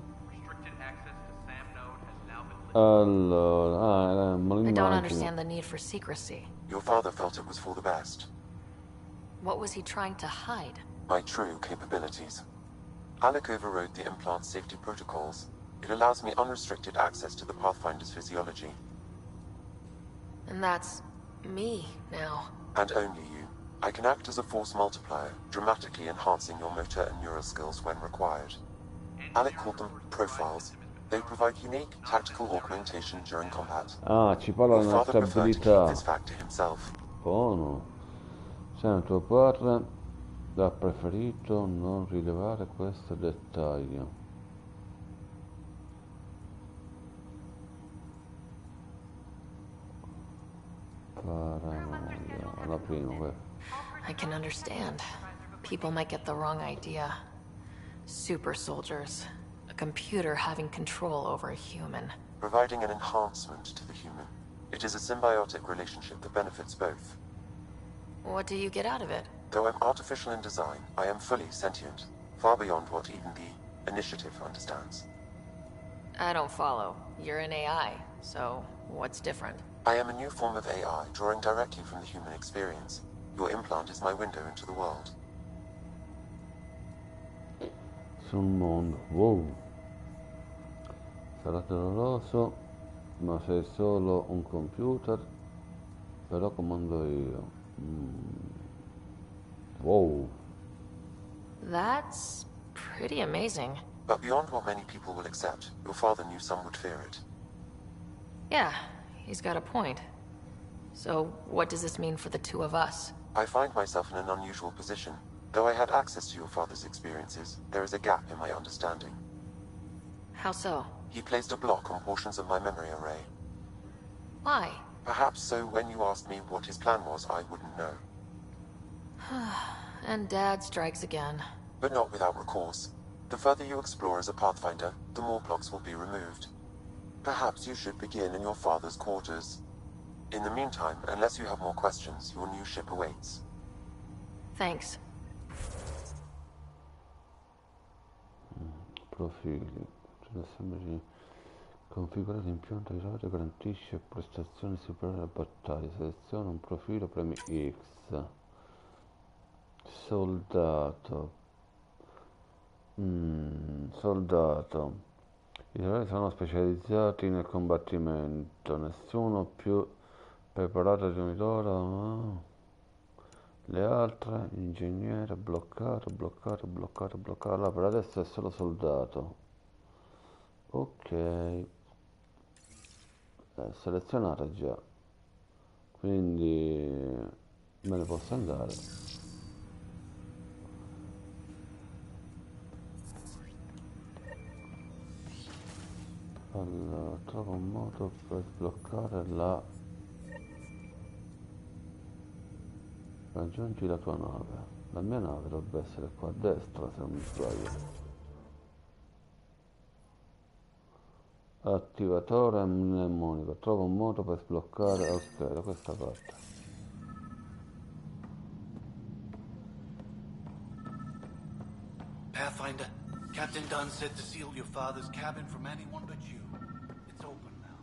Allora, me lo I don't immagino. understand the need for secrecy. Your father felt it was for the best. What was he trying to hide? My true capabilities. Alec overrode the implant's safety protocols. It allows me unrestricted access to the Pathfinder's physiology. And that's me now. And only you. I can act as a force multiplier, dramatically enhancing your motor and neural skills when required. Alec called them profiles. They provide unique tactical augmentation during combat. Ah, ci parla della nostra abilità. This fact to himself. Buono. Sam, tuo padre ha preferito non rilevare questo dettaglio. Paranoia. La prima, I can understand. People might get the wrong idea. Super soldiers. A computer having control over a human. Providing an enhancement to the human. It is a symbiotic relationship that benefits both. What do you get out of it? Though I'm artificial in design, I am fully sentient. Far beyond what even the Initiative understands. I don't follow. You're an AI, so what's different? I am a new form of AI, drawing directly from the human experience. Your implant is my window into the world. Sul mondo. Wow. Sarà doloroso, ma sei solo un computer, però comando io. Wow. That's pretty amazing. But beyond what many people will accept, your father knew some would fear it. Yeah, he's got a point. So, what does this mean for the two of us? I find myself in an unusual position. Though I had access to your father's experiences, there is a gap in my understanding. How so? He placed a block on portions of my memory array. Why? Perhaps so when you asked me what his plan was, I wouldn't know. And Dad strikes again. But not without recourse. The further you explore as a Pathfinder, the more blocks will be removed. Perhaps you should begin in your father's quarters. In the meantime, unless you have more questions, your new ship awaits. Thanks. Profili. Configurare l'impianto di radio garantisce prestazioni superiori alla battaglia. Seleziona un profilo, premi X. Soldato. Soldato. I soldati sono specializzati nel combattimento. Nessuno più preparato di un'ora. Le altre, ingegnere, bloccato. Allora, per adesso è solo soldato. Ok. Selezionata già. Quindi me ne posso andare. Allora, trovo un modo per sbloccare la... Raggiungi la tua nave. La mia nave dovrebbe essere qua a destra, se non mi sbaglio. Attivatore mnemonico. Trovo un modo per sbloccare... Ok, da questa parte. Pathfinder, Captain Dunn said to seal your father's cabin from anyone but you. It's open now.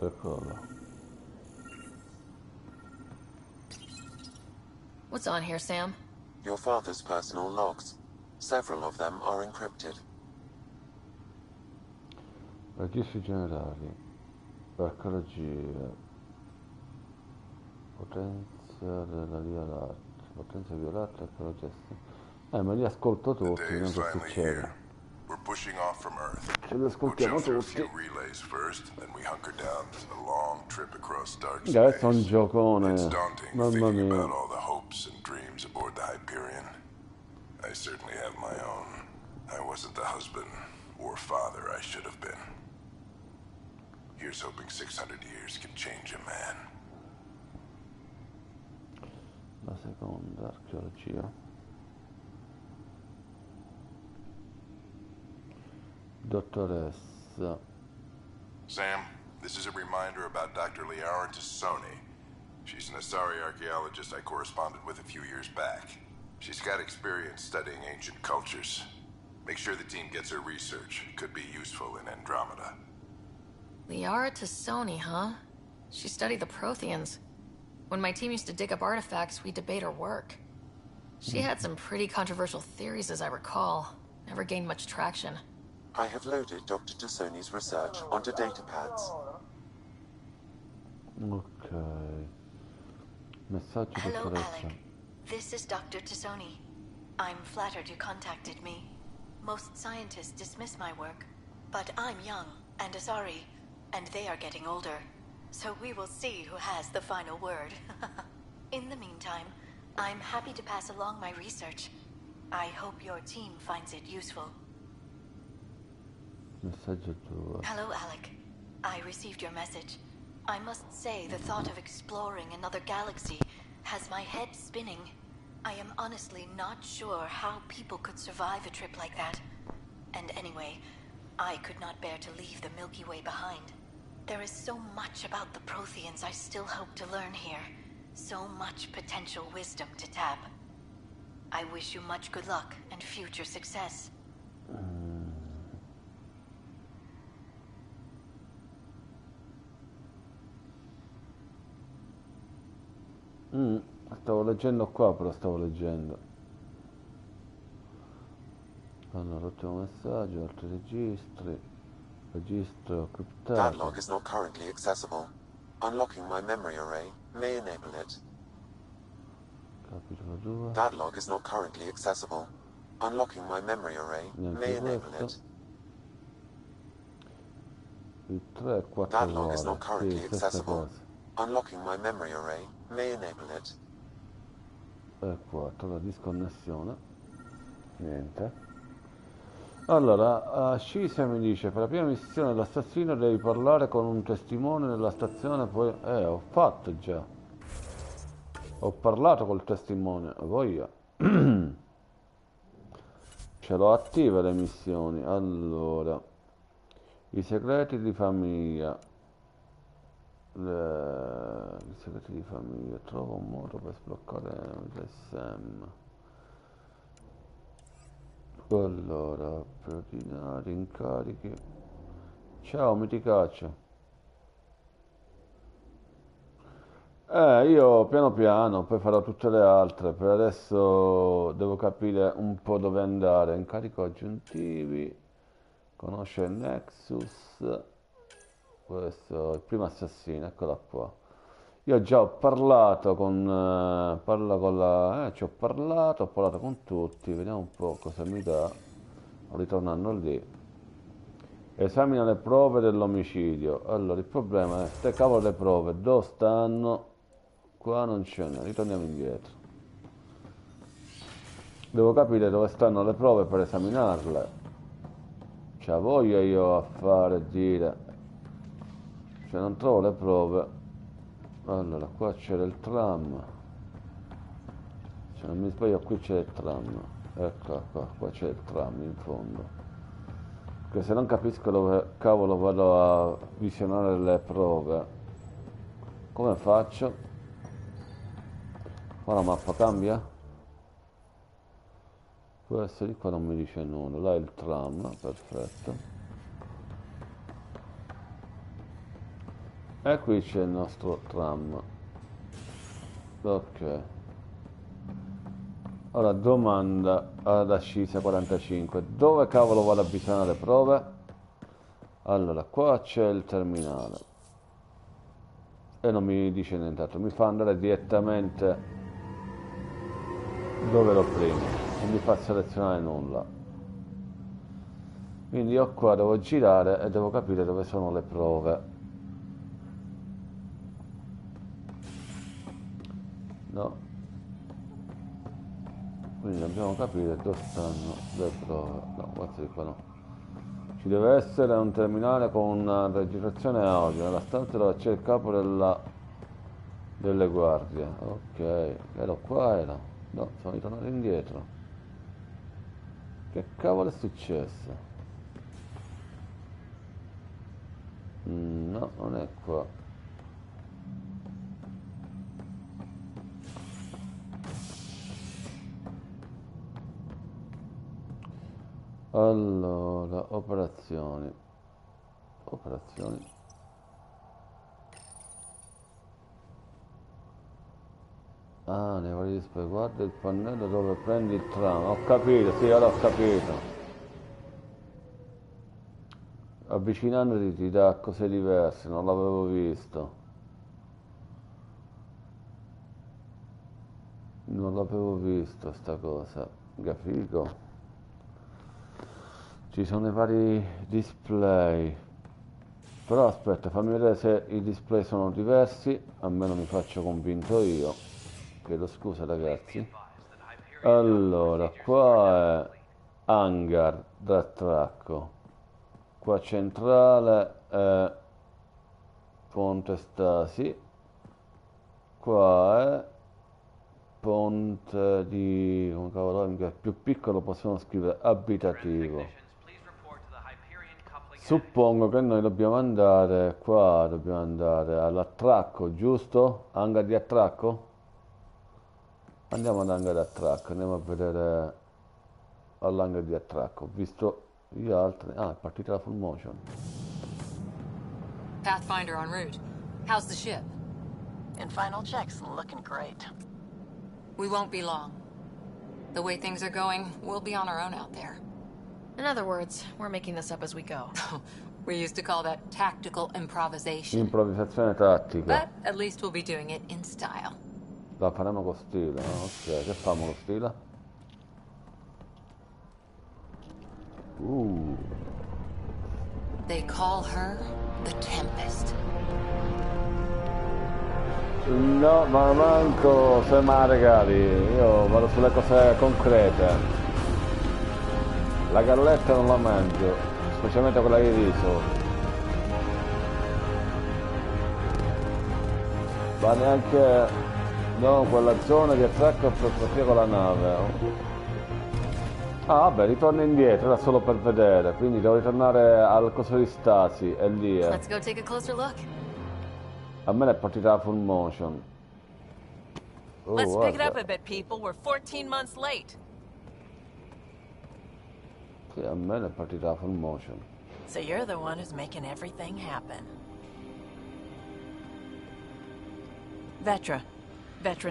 Eccola. What's on here, Sam? Your father's personal logs. Several of them are encrypted. Registri generali, archeologia, potenza della violata, potenza violata, archeologia. Me li ascolto tutti, vediamo che succede. We're pushing off from Earth. Ce li We'll ascoltiamo jump through a tutti. few relays first, then we hunker down a long trip across dark Adesso è un space. giocone, It's daunting mamma thinking about mia. all the hopes and dreams aboard the Hyperion. I certainly have my own. I wasn't the husband or father I should have been. Here's hoping 600 years can change a man. La seconda, archeologia. Dottoressa. Sam, this is a reminder about Dr. Liara Tassoni. She's an Asari archaeologist I corresponded with a few years back. She's got experience studying ancient cultures. Make sure the team gets her research. Could be useful in Andromeda. Liara Tassoni, huh? She studied the Protheans. When my team used to dig up artifacts, we'd debate her work. She had some pretty controversial theories, as I recall. Never gained much traction. I have loaded Dr. Tassoni's research onto datapads. Ok. Messaggio di Hello, dottoressa. Alec. This is Dr. Tassoni. I'm flattered you contacted me. Most scientists dismiss my work, but I'm young and Asari, and they are getting older. So we will see who has the final word. In the meantime, I'm happy to pass along my research. I hope your team finds it useful. Messaggio tuo. Hello, Alec. I received your message. I must say the thought of exploring another galaxy has my head spinning. I am honestly not sure how people could survive a trip like that. And anyway, I could not bear to leave the Milky Way behind. There is so much about the Protheans I still hope to learn here. So much potential wisdom to tap. I wish you much good luck and future success. Stavo leggendo qua, però stavo leggendo. Allora, ultimo messaggio, altri registri. Registro criptato. That log is not currently accessible. Unlocking my memory array may enable it. Capitolo 2. That log is not currently accessible. Unlocking my memory array may enable it. Il 3 e 4 That log is not currently sì, stessa accessible. cosa. Unlocking my memory array may enable it. E 4, la disconnessione. Niente. Allora, Scisia mi dice, per la prima missione dell'assassino devi parlare con un testimone della stazione, poi... ho fatto già. Ho parlato col testimone, voglia. Ce l'ho attive le missioni. Allora, i segreti di famiglia. I segreti di famiglia. Trovo un modo per sbloccare il SM. Allora, preordinare, incarichi. Ciao, mi ti caccio. Io piano piano, poi farò tutte le altre. Per adesso devo capire un po' dove andare. Incarico aggiuntivi. Conosce il Nexus. Questo è il primo assassino, eccola qua. Io già ho parlato con ci ho parlato con tutti, vediamo un po' cosa mi dà, ritornando lì. Esamina le prove dell'omicidio. Allora, il problema è, ste cavolo le prove, dove stanno? Qua non ce n'è, ritorniamo indietro. Devo capire dove stanno le prove per esaminarle. C'ha voglia io a fare e dire. Cioè, non trovo le prove. Allora, qua c'era il tram. Se non mi sbaglio, qui c'è il tram. Ecco qua c'è il tram in fondo. Perché se non capisco dove cavolo vado a visionare le prove, come faccio? Qua la mappa cambia? Questo di qua non mi dice nulla. Là è il tram, perfetto. E qui c'è il nostro tram. Ok. Ora domanda ad Ascisia 45. Dove cavolo vado a visionare le prove? Allora, qua c'è il terminale e non mi dice nient'altro, mi fa andare direttamente dove ero prima, non mi fa selezionare nulla. Quindi io qua devo girare e devo capire dove sono le prove. No. Quindi dobbiamo capire dove stanno le prove. No, questo di qua no. Ci deve essere un terminale con una registrazione audio nella stanza dove c'è il capo delle guardie. Ok, ero qua, era. No, sono ritornato indietro. Che cavolo è successo? No, non è qua. Allora, operazioni. Ah, nei vari display, guarda il pannello dove prendi il tram. Ho capito, sì, ora ho capito. Avvicinandoti ti dà cose diverse, non l'avevo visto. Non l'avevo visto sta cosa. Grafico. Ci sono i vari display. Però aspetta, fammi vedere se i display sono diversi. Almeno mi faccio convinto io. Chiedo scusa ragazzi. Allora, qua è hangar d'attracco. Qua centrale è ponte stasi. Qua è ponte di... come cavolo è più piccolo, possiamo scrivere abitativo. Suppongo che noi dobbiamo andare qua, dobbiamo andare all'attracco, giusto? Hangar di attracco? Andiamo ad hangar di attracco, andiamo a vedere all'hangar di attracco. Ho visto gli altri. Ah, è partita la full motion. Pathfinder en route. How's the ship? In final checks, looking great. We won't be long. The way things are going, we'll be on our own out there. In other words, we're making this up as we go. We used to call that tactical improvisation. Improvvisazione tattica. But at least we'll be doing it in style. La faremo con stile, no? Ok, che famo con stile? They call her the Tempest. No, ma manco se me la regali, io vado sulle cose concrete. La galletta non la mangio, specialmente quella di riso. Ma neanche, no, quella zona di attracco per con la nave. Ah vabbè, ritorno indietro, era solo per vedere, quindi devo ritornare al coso di stasi, e lì è. Let's go take a closer look. A me è partita la full motion. Let's pick it up a bit, people. We're 14 months late. Sì, a me è partita la full motion. So you're the one who's making everything happen. Vetra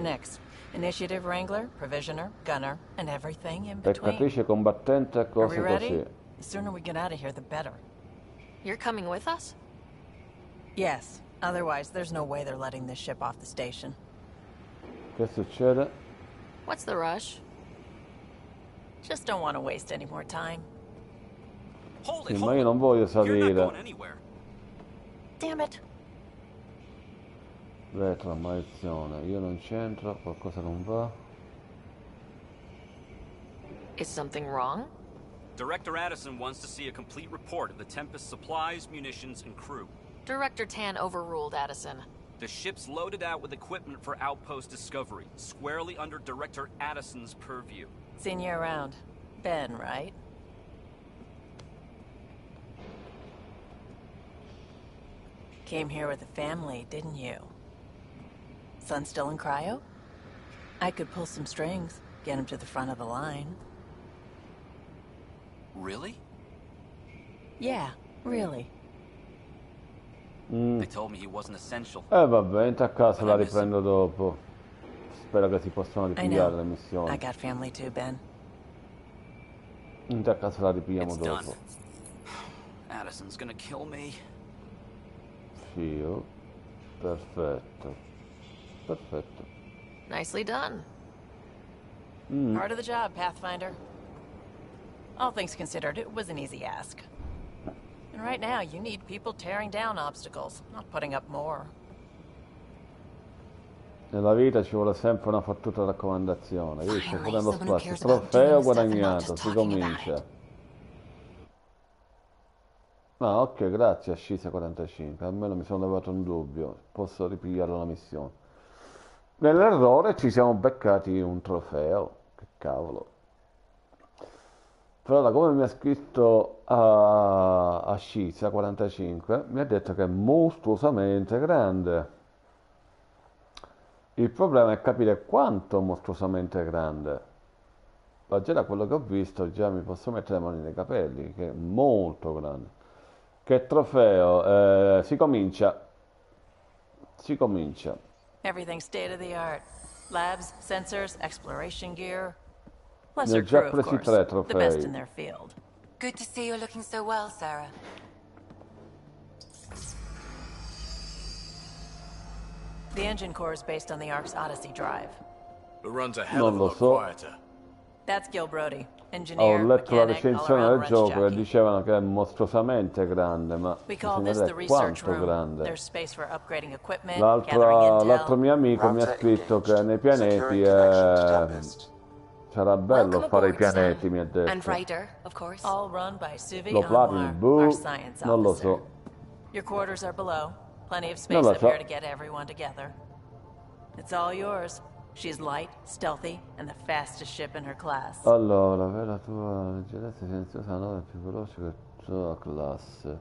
next. Initiative Wrangler, Provisioner, Gunner, and everything in between. Peccatrice, combattente, Are cose we ready? così. The sooner we get out of here, the better. You're coming with us? Yes. Otherwise, there's no way they're letting this ship off the station. Che succede? What's the rush? Just don't want to waste any more time. Sì, ma io non voglio salire. Damn it. Vetra, maledizione, io non c'entro, qualcosa non va. Is something wrong? Director Addison wants to see a complete report of the Tempest's supplies, munitions, and crew. Director Tan overruled Addison. The ship's loaded out with equipment for outpost discovery, squarely under Director Addison's purview. Seen you around. Ben, right? Came here with a family, didn't you? Son still in cryo? I could pull some strings, get him to the front of the line. Really? Yeah, really. They told me he wasn't essential. Vabbè, entra a casa, la riprendo dopo. Spero che si possano I ripigliare le know. missioni. I got family too, Ben. Entra a casa, la ripigliamo It's dopo. done. Addison's gonna kill me. Fio. Perfetto. Perfetto. Nicely done. Part of the job, Pathfinder. All things considered, it was an easy ask. And right now, you need people tearing down obstacles, not putting up more. Nella vita ci vuole sempre una fottuta raccomandazione. Io sto prendendo spazio. Trofeo guadagnato, si comincia. Ah, ok, grazie a Scisa45. Almeno mi sono levato un dubbio. Posso ripigliare la missione. Nell'errore ci siamo beccati un trofeo. Che cavolo. Però da come mi ha scritto a Scisa45, mi ha detto che è mostruosamente grande. Il problema è capire quanto mostruosamente grande. Ma già da quello che ho visto, già mi posso mettere le mani nei capelli, che è molto grande. Che trofeo? Si comincia. Si comincia. Everything state of the art. Labs, sensors, exploration gear. Plus Ne ho her già crew, of presi course. 3 The best trofei. in their field. Good to see you're looking so well, Sarah. The engine core is based on the Ark's Odyssey drive. It runs a hell of a lot quieter. That's Gil Brody, Ho engineer, letto la mechanic, recensione all-around del wrench gioco e jockey. dicevano che è mostruosamente grande, ma We call bisogna this the vedere research quanto room. grande. There's space for upgrading equipment, gathering L'altro intel. mio amico mi ha scritto che nei pianeti sarà bello fare i pianeti, mi ha And detto. Ryder, of course. All run by Suvi Lo platino, Anwar, our science non lo officer. so. Your quarters are below. Plenty of Non space lo up so. here to get everyone together. It's all yours. She's light, stealthy, and the fastest ship in her class. Allora, per la tua leggerezza silenziosa, la nave più veloce che tua classe.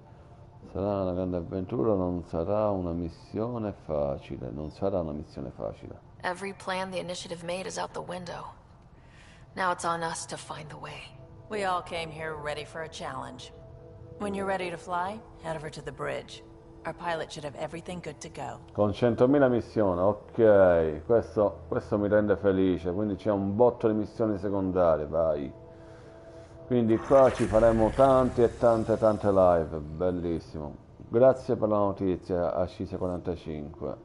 Sarà una grande avventura, non sarà una missione facile. Non sarà una missione facile. Every plan the initiative made is out the window. Now it's on us to find the way. We all came here ready for a challenge. When you're ready to fly, head over to the bridge. Our pilot should have everything good to go. Con 100.000 missioni, ok, questo mi rende felice, quindi c'è un botto di missioni secondarie, vai. Quindi qua ci faremo tanti e tante live, bellissimo. Grazie per la notizia a Scisa45.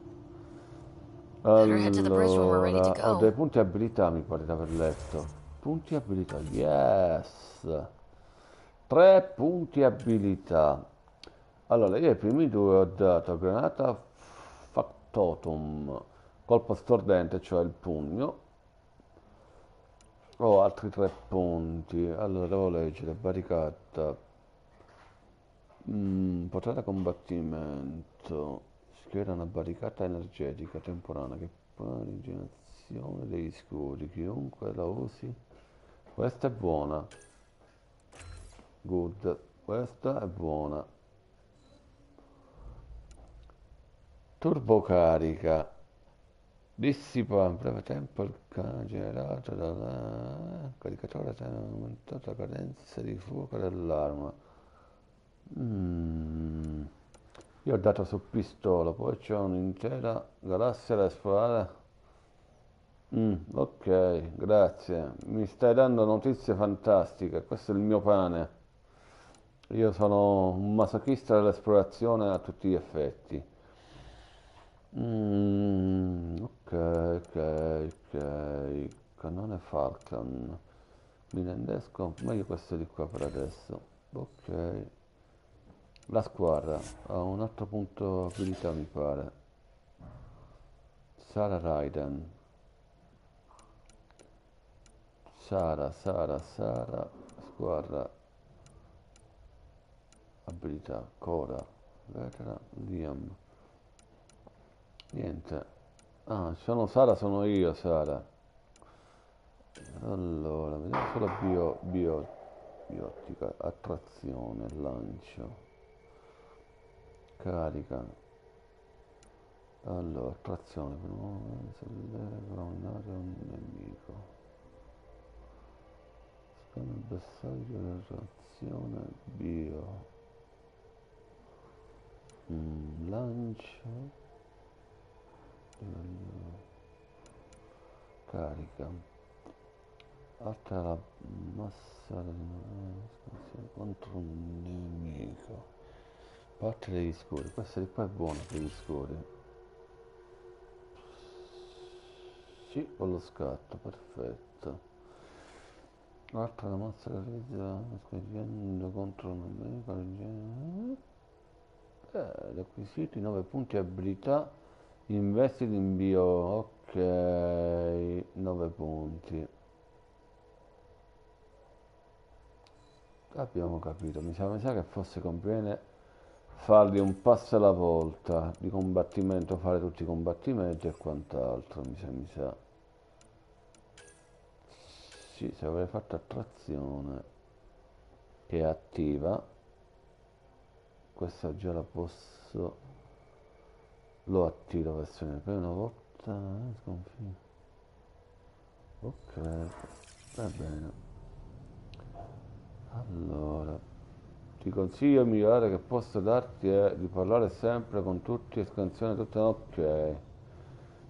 Allora, ho dei punti abilità mi pare di aver letto. Punti abilità, yes. 3 punti abilità. Allora, io ai primi 2 ho dato granata factotum, colpo stordente, cioè il pugno. Ho altri 3 punti. Allora, devo leggere, barricata, potere combattimento, schiera una barricata energetica temporanea che pone rigenerazione degli scudi, chiunque la usi. Questa è buona. Good, questa è buona. Turbocarica. Dissipa in breve tempo il canale generato dal caricatore aumentato la cadenza di fuoco dell'arma. Io ho dato su pistola, poi c'è un'intera galassia da esplorare. Ok, grazie. Mi stai dando notizie fantastiche, questo è il mio pane. Io sono un masochista dell'esplorazione a tutti gli effetti. Ok. Cannone Falcon. Mi rendesco meglio questo di qua per adesso. Ok. La squadra ha un altro punto abilità mi pare. Sara Raiden. Sara, squadra, abilità, Cora, Veteran, Liam. Niente. Ah, Sara sono io, Sara. Allora, vediamo solo biotica, attrazione, lancio, carica. Allora, attrazione, celebra un'area un nemico. Scanna il bersaglio, attrazione, bio. Lancio. Carica. altra la massa contro un nemico. Parte degli scuri, questa di qua è buona per gli scuri. Sì, con lo scatto, perfetto. Altra la massa realizza sconfiggendo contro un nemico. Requisiti 9 punti abilità, investiti in bio, ok, 9 punti. Abbiamo capito, mi sa che forse conviene farli un passo alla volta di combattimento, fare tutti i combattimenti e quant'altro, mi sa. Sì, se avrei fatto attrazione che è attiva, questa già la posso, lo attiro versione poi una volta sconfitto. Ok, va bene. Allora, ti consiglio migliorare che posso darti è di parlare sempre con tutti, espansione tutte, ok.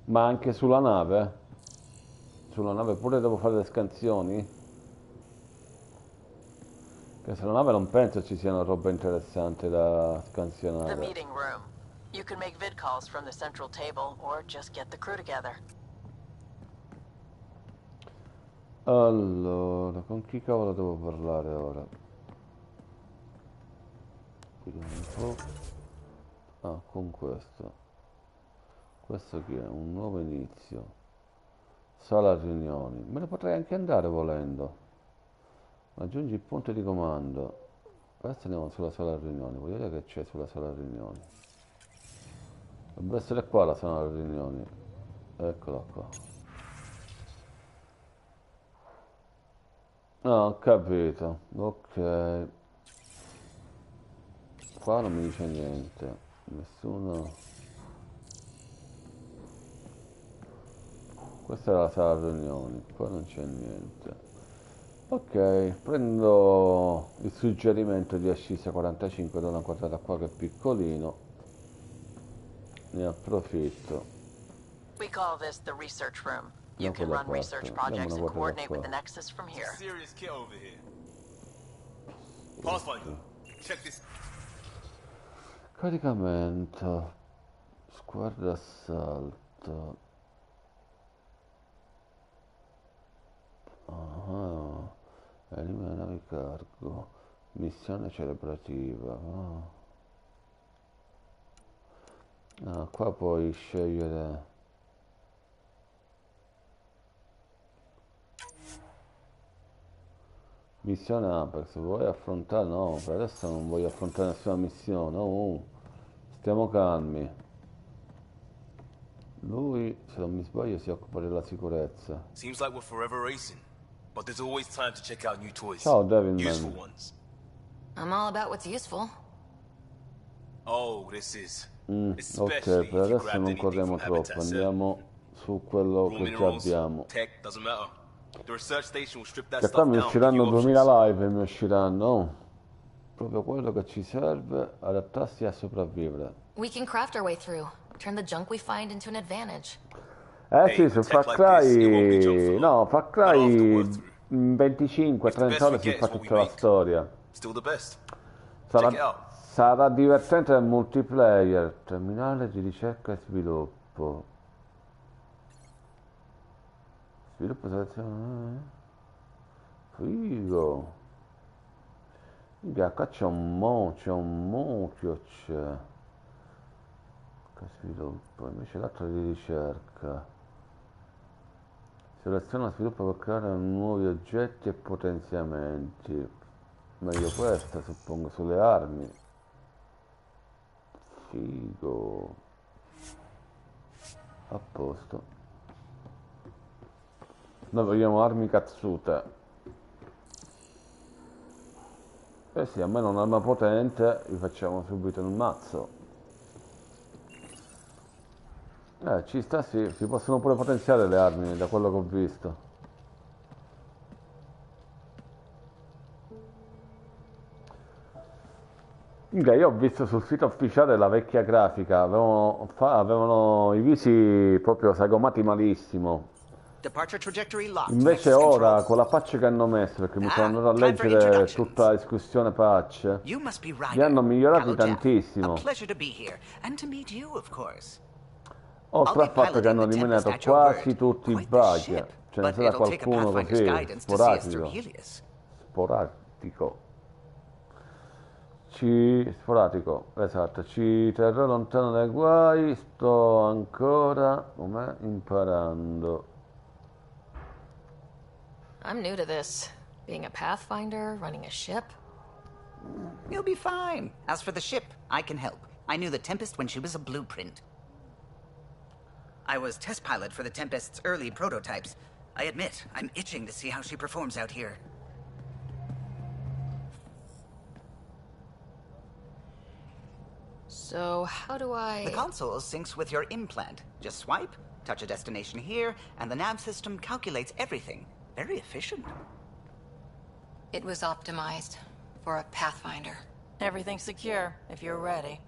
Ma anche sulla nave? Sulla nave pure devo fare le scansioni? Che sulla nave non penso ci siano robe interessanti da The scansionare. meeting room. You can make vid calls from the central table or just get the crew together. Allora, con chi cavolo devo parlare ora? Vediamo un po'. Ah, con questo. Questo chi è? Un nuovo inizio. Sala riunioni. Me ne potrei anche andare volendo. Aggiungi il punto di comando. Adesso andiamo sulla sala riunioni. Voglio vedere che c'è sulla sala riunioni. Dovrebbe essere qua la sala riunioni. Eccola qua. Ah, ho capito. Ok. Qua non mi dice niente. Nessuno. Questa è la sala riunioni. Qua non c'è niente. Ok, prendo il suggerimento di Esiste 45, do una guardata qua che è piccolino. Ne approfitto. We call this the research room. You Da can quella run research parte. Diamo projects una and guardata coordinate with qua. the Nexus from here. Serious kid over here. Pathfinder, check this. Caricamento. Squadra assalto. Ah, elimina navi cargo. Missione celebrativa. Ah, qua puoi scegliere. Missione Apex, vuoi affrontare? No, per adesso non voglio affrontare nessuna missione. Stiamo calmi. Lui, se non mi sbaglio, si occupa della sicurezza. Seems like we're forever racing, but there's always time to check out new toys. Ciao Devilman. Useful ones. I'm all about what's useful. Oh, this is. Ok, per adesso non corriamo troppo, andiamo su quello che già abbiamo. Tech doesn't matter. The research station will strip that Che qua stuff mi down. usciranno 2000 live, mi usciranno. Proprio quello che ci serve, adattarsi a sopravvivere. We can craft our way through. Turn the junk we find into an advantage. Sì, su Far Cry. No, Far Cry 25-30 ore si fa tutta la storia. Still the best. Check it out. Sarà divertente nel multiplayer. Terminale di ricerca e sviluppo. Sviluppo selezione. Figo. Qua c'è un mucchio c'è. Che sviluppo, invece l'altro di ricerca. Seleziona sviluppo per creare nuovi oggetti e potenziamenti. Meglio questa, suppongo, sulle armi. Figo. A posto. Noi vogliamo armi cazzute. Eh sì, a me non un'arma potente, gli facciamo subito il mazzo. Ci sta, sì, si possono pure potenziare le armi, da quello che ho visto. Io ho visto sul sito ufficiale la vecchia grafica, avevano i visi proprio sagomati malissimo. Departure trajectory locked. Invece ora, con la patch che hanno messo, perché mi sono andato a leggere tutta la discussione patch, You must be Ryder. li hanno migliorati Hello, Jeff. tantissimo. A pleasure to be here and to meet you, of course. Oltre al fatto che hanno eliminato quasi tutti i bug, ce ne sarà qualcuno così, sporadico, esatto, ci terrò lontano dai guai, sto ancora, com'è, imparando. I'm new to this. Being a Pathfinder, running a ship. You'll be fine. As for the ship, I can help. I knew the Tempest when she was a blueprint. I was test pilot for the Tempest's early prototypes. I admit, I'm itching to see how she performs out here. So, how do I... The console syncs with your implant. Just swipe, touch a destination here, and the nav system calculates everything. Very efficient. It was optimized for a Pathfinder. Everything's secure, if you're ready.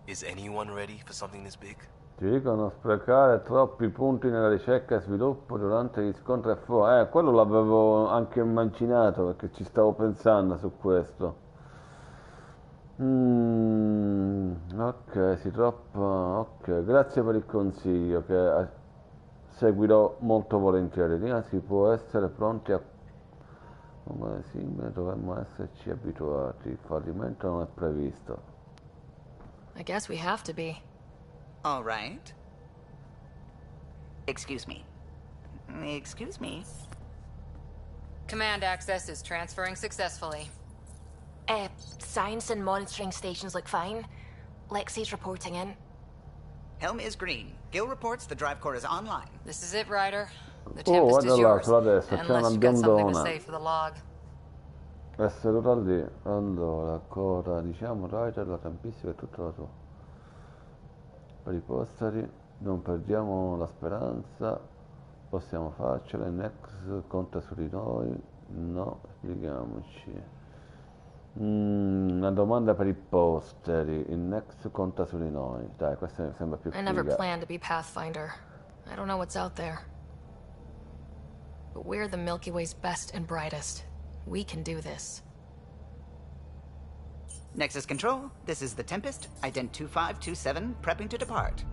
Is anyone ready for something this big? Ti dicono sprecare troppi punti nella ricerca e sviluppo durante gli scontri a fuoco. Quello l'avevo anche immaginato, perché ci stavo pensando su questo. Ok, si troppo... Ok, grazie per il consiglio, che seguirò molto volentieri. Si può essere pronti a... Come simile dovremmo esserci abituati. Il fallimento non è previsto. I guess we have to be. All right. Excuse me. Excuse me. Command access is transferring successfully. Science and monitoring stations look fine. Lexi's reporting in. Helm is green. Gil reports the drive core is online. This is it, Ryder. The Tempest is yours. Unless you got something to say for the log. È seduta lì. Allora, ancora, diciamo, Ryder, la tempistica è tutta la tua. Per i posteri, non perdiamo la speranza. Possiamo farcela. Il Nex conta su di noi. No, spieghiamoci. Una domanda per i posteri. Il Nex conta su di noi. Dai, questa mi sembra più I figa. never planned to be Pathfinder. I don't know what's out there. But we're the Milky Way's best and brightest. We can do this. Nexus Control, this is the Tempest, ident 2527, prepping to depart.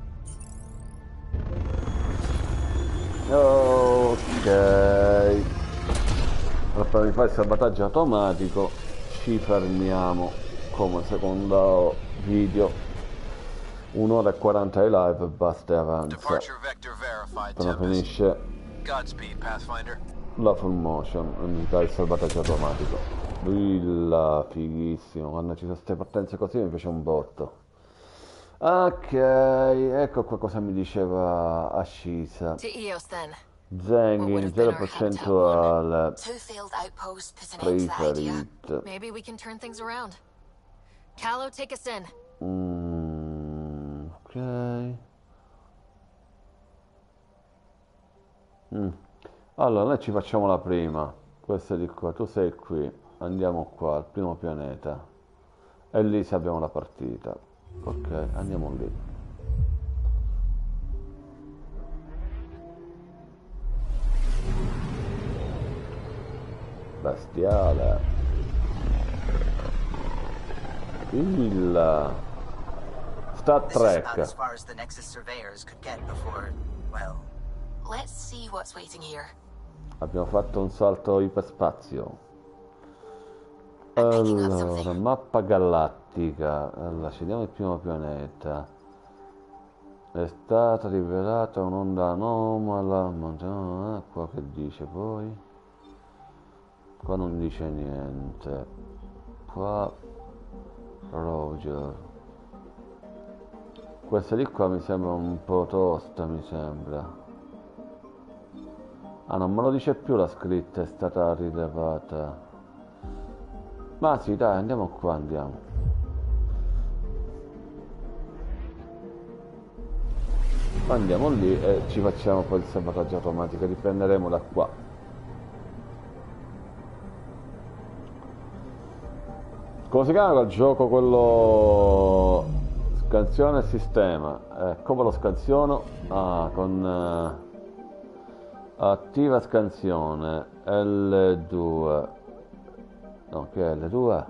Ok. Allora, mi fa il salvataggio automatico. Ci fermiamo come secondo video. 1 ora e 40 di live, basta e avanza. Appena finisce la full motion e mi dà il salvataggio automatico. Fighissimo, quando ci sono queste partenze così mi piace un botto. Ok, ecco qua cosa mi diceva Ascisa. Zengin 0% al preferito. Maybe we can turn things around. Callow, take us in. Ok. Allora, noi ci facciamo la prima. Questa di qua, tu sei qui. Andiamo qua, al primo pianeta. E lì se abbiamo la partita. Ok, andiamo lì. Bestiale. Il Star Trek. As far as the Nexus surveyors could get before, well, let's see what's waiting here. Abbiamo fatto un salto iperspazio. Allora, mappa galattica. Allora, scegliamo il primo pianeta. È stata rivelata un'onda anomala. Qua che dice poi? Qua non dice niente. Qua Roger. Questa di qua mi sembra un po' tosta, mi sembra. Ah, non me lo dice più la scritta, è stata rilevata. Ma sì, dai, andiamo qua, andiamo. Andiamo lì e ci facciamo poi il salvataggio automatico, riprenderemo da qua. Come si chiama quel gioco, quello... Scansione e sistema. Come lo scansiono? Ah, con... Attiva scansione L2. No, che è L2?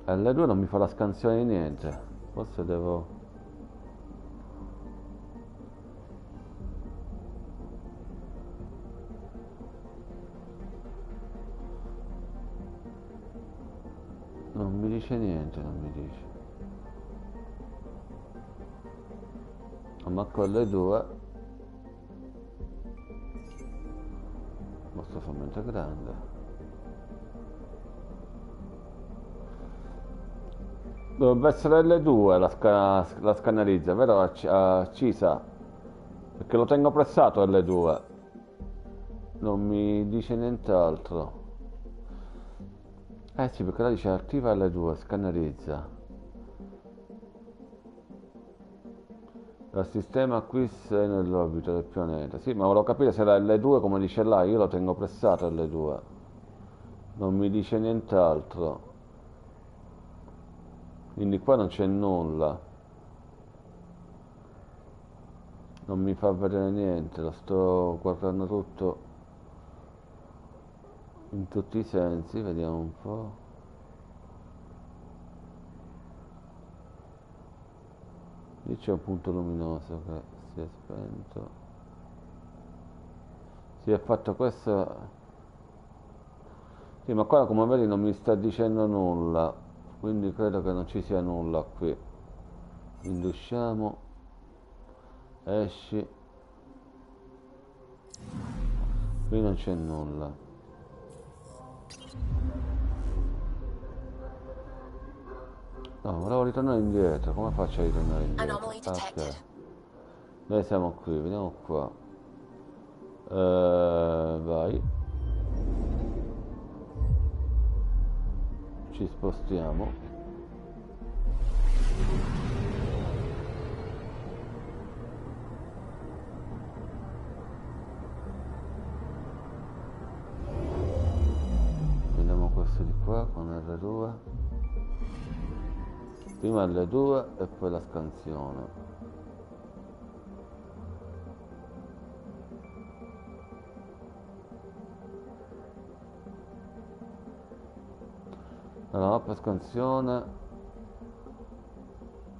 L2 non mi fa la scansione di niente. Forse devo... Non mi dice niente, non mi dice. Ma con L2 questo fa mente grande. Dovrebbe essere L2 la scannerizza, vero? Cisa? Perché lo tengo pressato L2. Non mi dice nient'altro. Eh sì, perché là dice attiva L2, scannerizza. Il sistema qui sei nell'orbita del pianeta. Sì, ma volevo capire se era L2 come dice là, io lo tengo pressato L2. Non mi dice nient'altro. Quindi qua non c'è nulla. Non mi fa vedere niente, lo sto guardando tutto in tutti i sensi, vediamo un po'. Lì c'è un punto luminoso che si è spento. Si è fatto questo. Sì, ma qua come vedi non mi sta dicendo nulla, quindi credo che non ci sia nulla qui. Quindi usciamo, esci, qui non c'è nulla. No, volevo ritornare indietro, come faccio a ritornare indietro? Ok. Noi siamo qui, vediamo qua. Vai. Ci spostiamo. Vediamo questo di qua con R2. Prima L2 e poi la scansione. Allora, mappa scansione,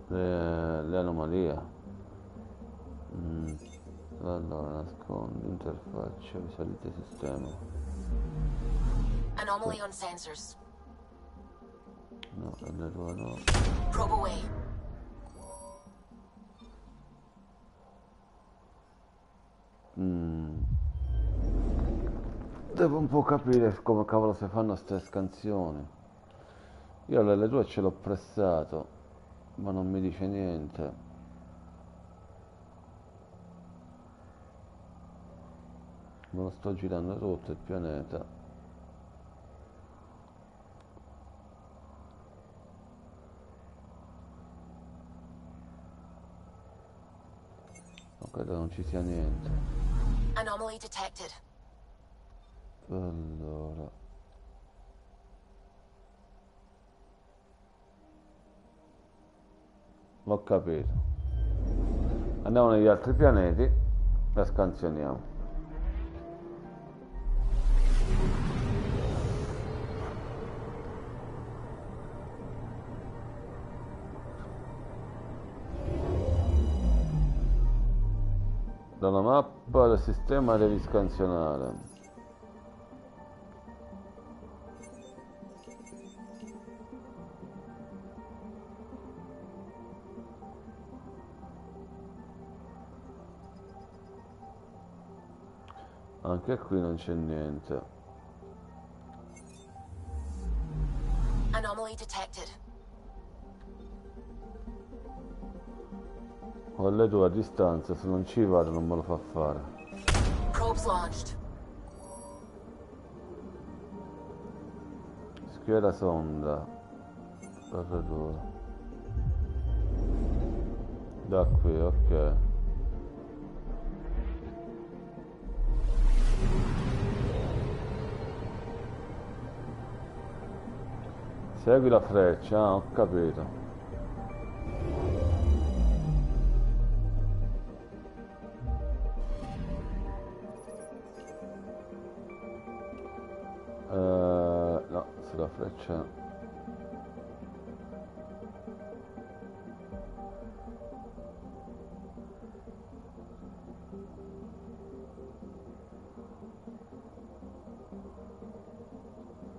le anomalie. Allora, nascondi, interfaccia, visualizza sistema. Anomaly on sensors. No, L2 no. Probe away. Devo un po' capire come cavolo si fanno ste scansioni. Io l'L2 ce l'ho pressato, ma non mi dice niente. Me lo sto girando tutto il pianeta. Credo non ci sia niente. Anomaly detected. Allora. L'ho capito. Andiamo negli altri pianeti e scansioniamo. Dalla mappa del sistema devi scansionare. Anche qui non c'è niente. Anomaly detected. Ho le due a distanza, se non ci vado non me lo fa fare. Probes launched. Schiera sonda. R2. Da qui, ok. Segui la freccia, ho capito. No, sulla freccia.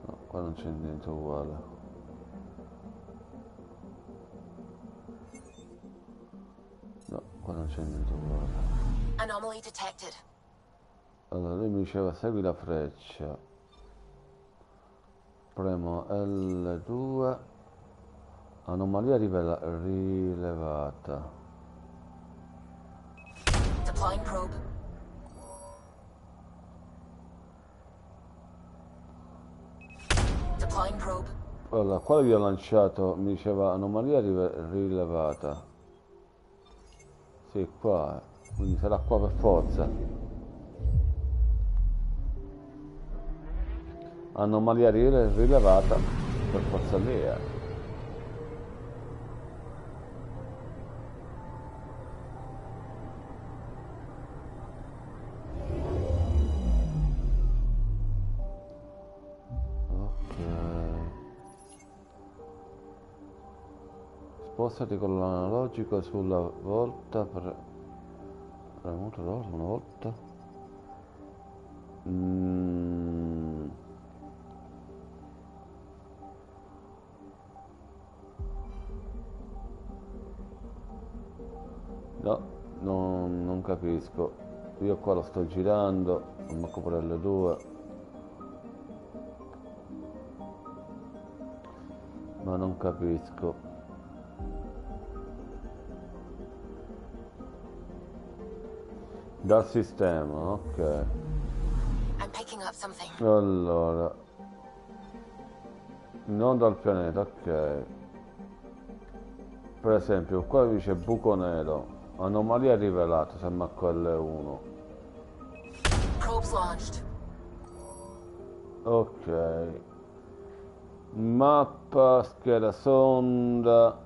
No, qua non c'è niente uguale. No, qua non c'è niente uguale. Anomaly detected. Allora, lui mi diceva segui la freccia. Premo L2. Anomalia rilevata. Deploying probe. Deploying probe. Allora, qua vi ho lanciato, mi diceva anomalia rilevata. Sì, qua, quindi sarà qua per forza. Anomalia rilevata, per forza lì è. Spostati con l'analogico sulla volta premuto rosa una volta. No, non capisco. Io qua lo sto girando, non mi copre le due. Ma non capisco. Dal sistema, ok. Allora, non dal pianeta, ok. Per esempio, qua dice buco nero, anomalia rivelata, sembra QL1. Ok. Mappa, scheda sonda.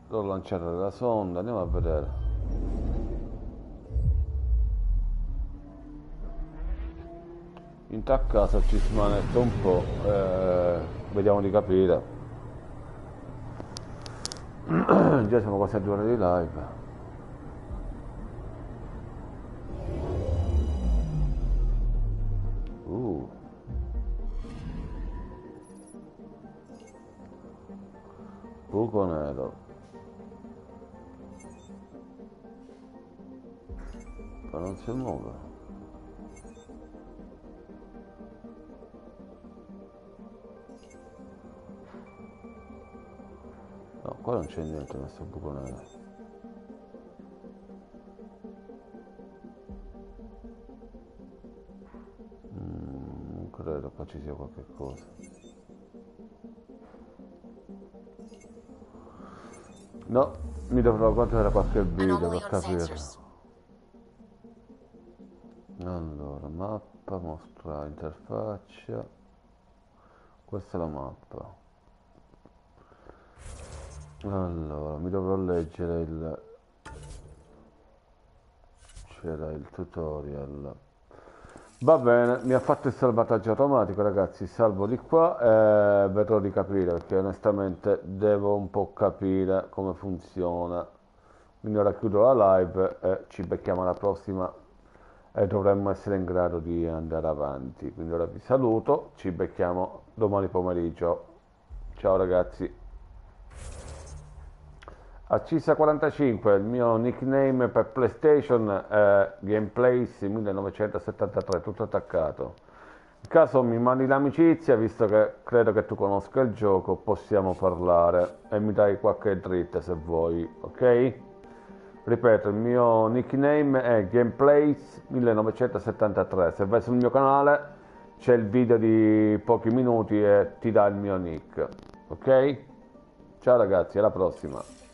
L'ho lanciata dalla sonda, andiamo a vedere. Intanto a casa ci smanetto un po', vediamo di capire. Già siamo quasi a 2 ore di live. Buco nero. Ma non si muove. No, qua non c'è niente, messo un buco nero. Non credo qua ci sia qualche cosa. No, mi dovrò guardare qualche video per capire. Allora, mappa, mostra interfaccia. Questa è la mappa. Allora, mi dovrò leggere c'era il tutorial. Va bene, mi ha fatto il salvataggio automatico, ragazzi. Salvo di qua e vedrò di capire, perché onestamente devo un po' capire come funziona. Quindi ora chiudo la live e ci becchiamo alla prossima e dovremmo essere in grado di andare avanti. Quindi ora vi saluto, ci becchiamo domani pomeriggio. Ciao ragazzi. Accisa45, il mio nickname per PlayStation è Gameplays 1973, tutto attaccato. In caso mi mandi l'amicizia, visto che credo che tu conosca il gioco, possiamo parlare e mi dai qualche dritta se vuoi, ok? Ripeto, il mio nickname è Gameplays 1973, se vai sul mio canale c'è il video di pochi minuti e ti dà il mio nick, ok? Ciao ragazzi, alla prossima.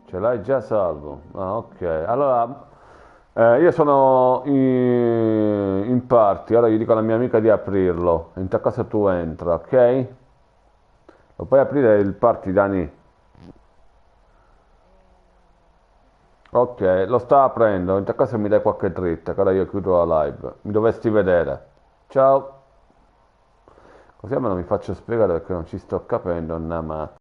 Ce l'hai già salvo? Ah, ok. Allora, Io sono in party, ora gli dico alla mia amica di aprirlo. In tal caso tu entra, ok? Lo puoi aprire il party, Dani? Ok, lo sta aprendo. In tal caso mi dai qualche dritta, che ora io chiudo la live. Mi dovresti vedere. Ciao. Così almeno mi faccio spiegare perché non ci sto capendo una mazza.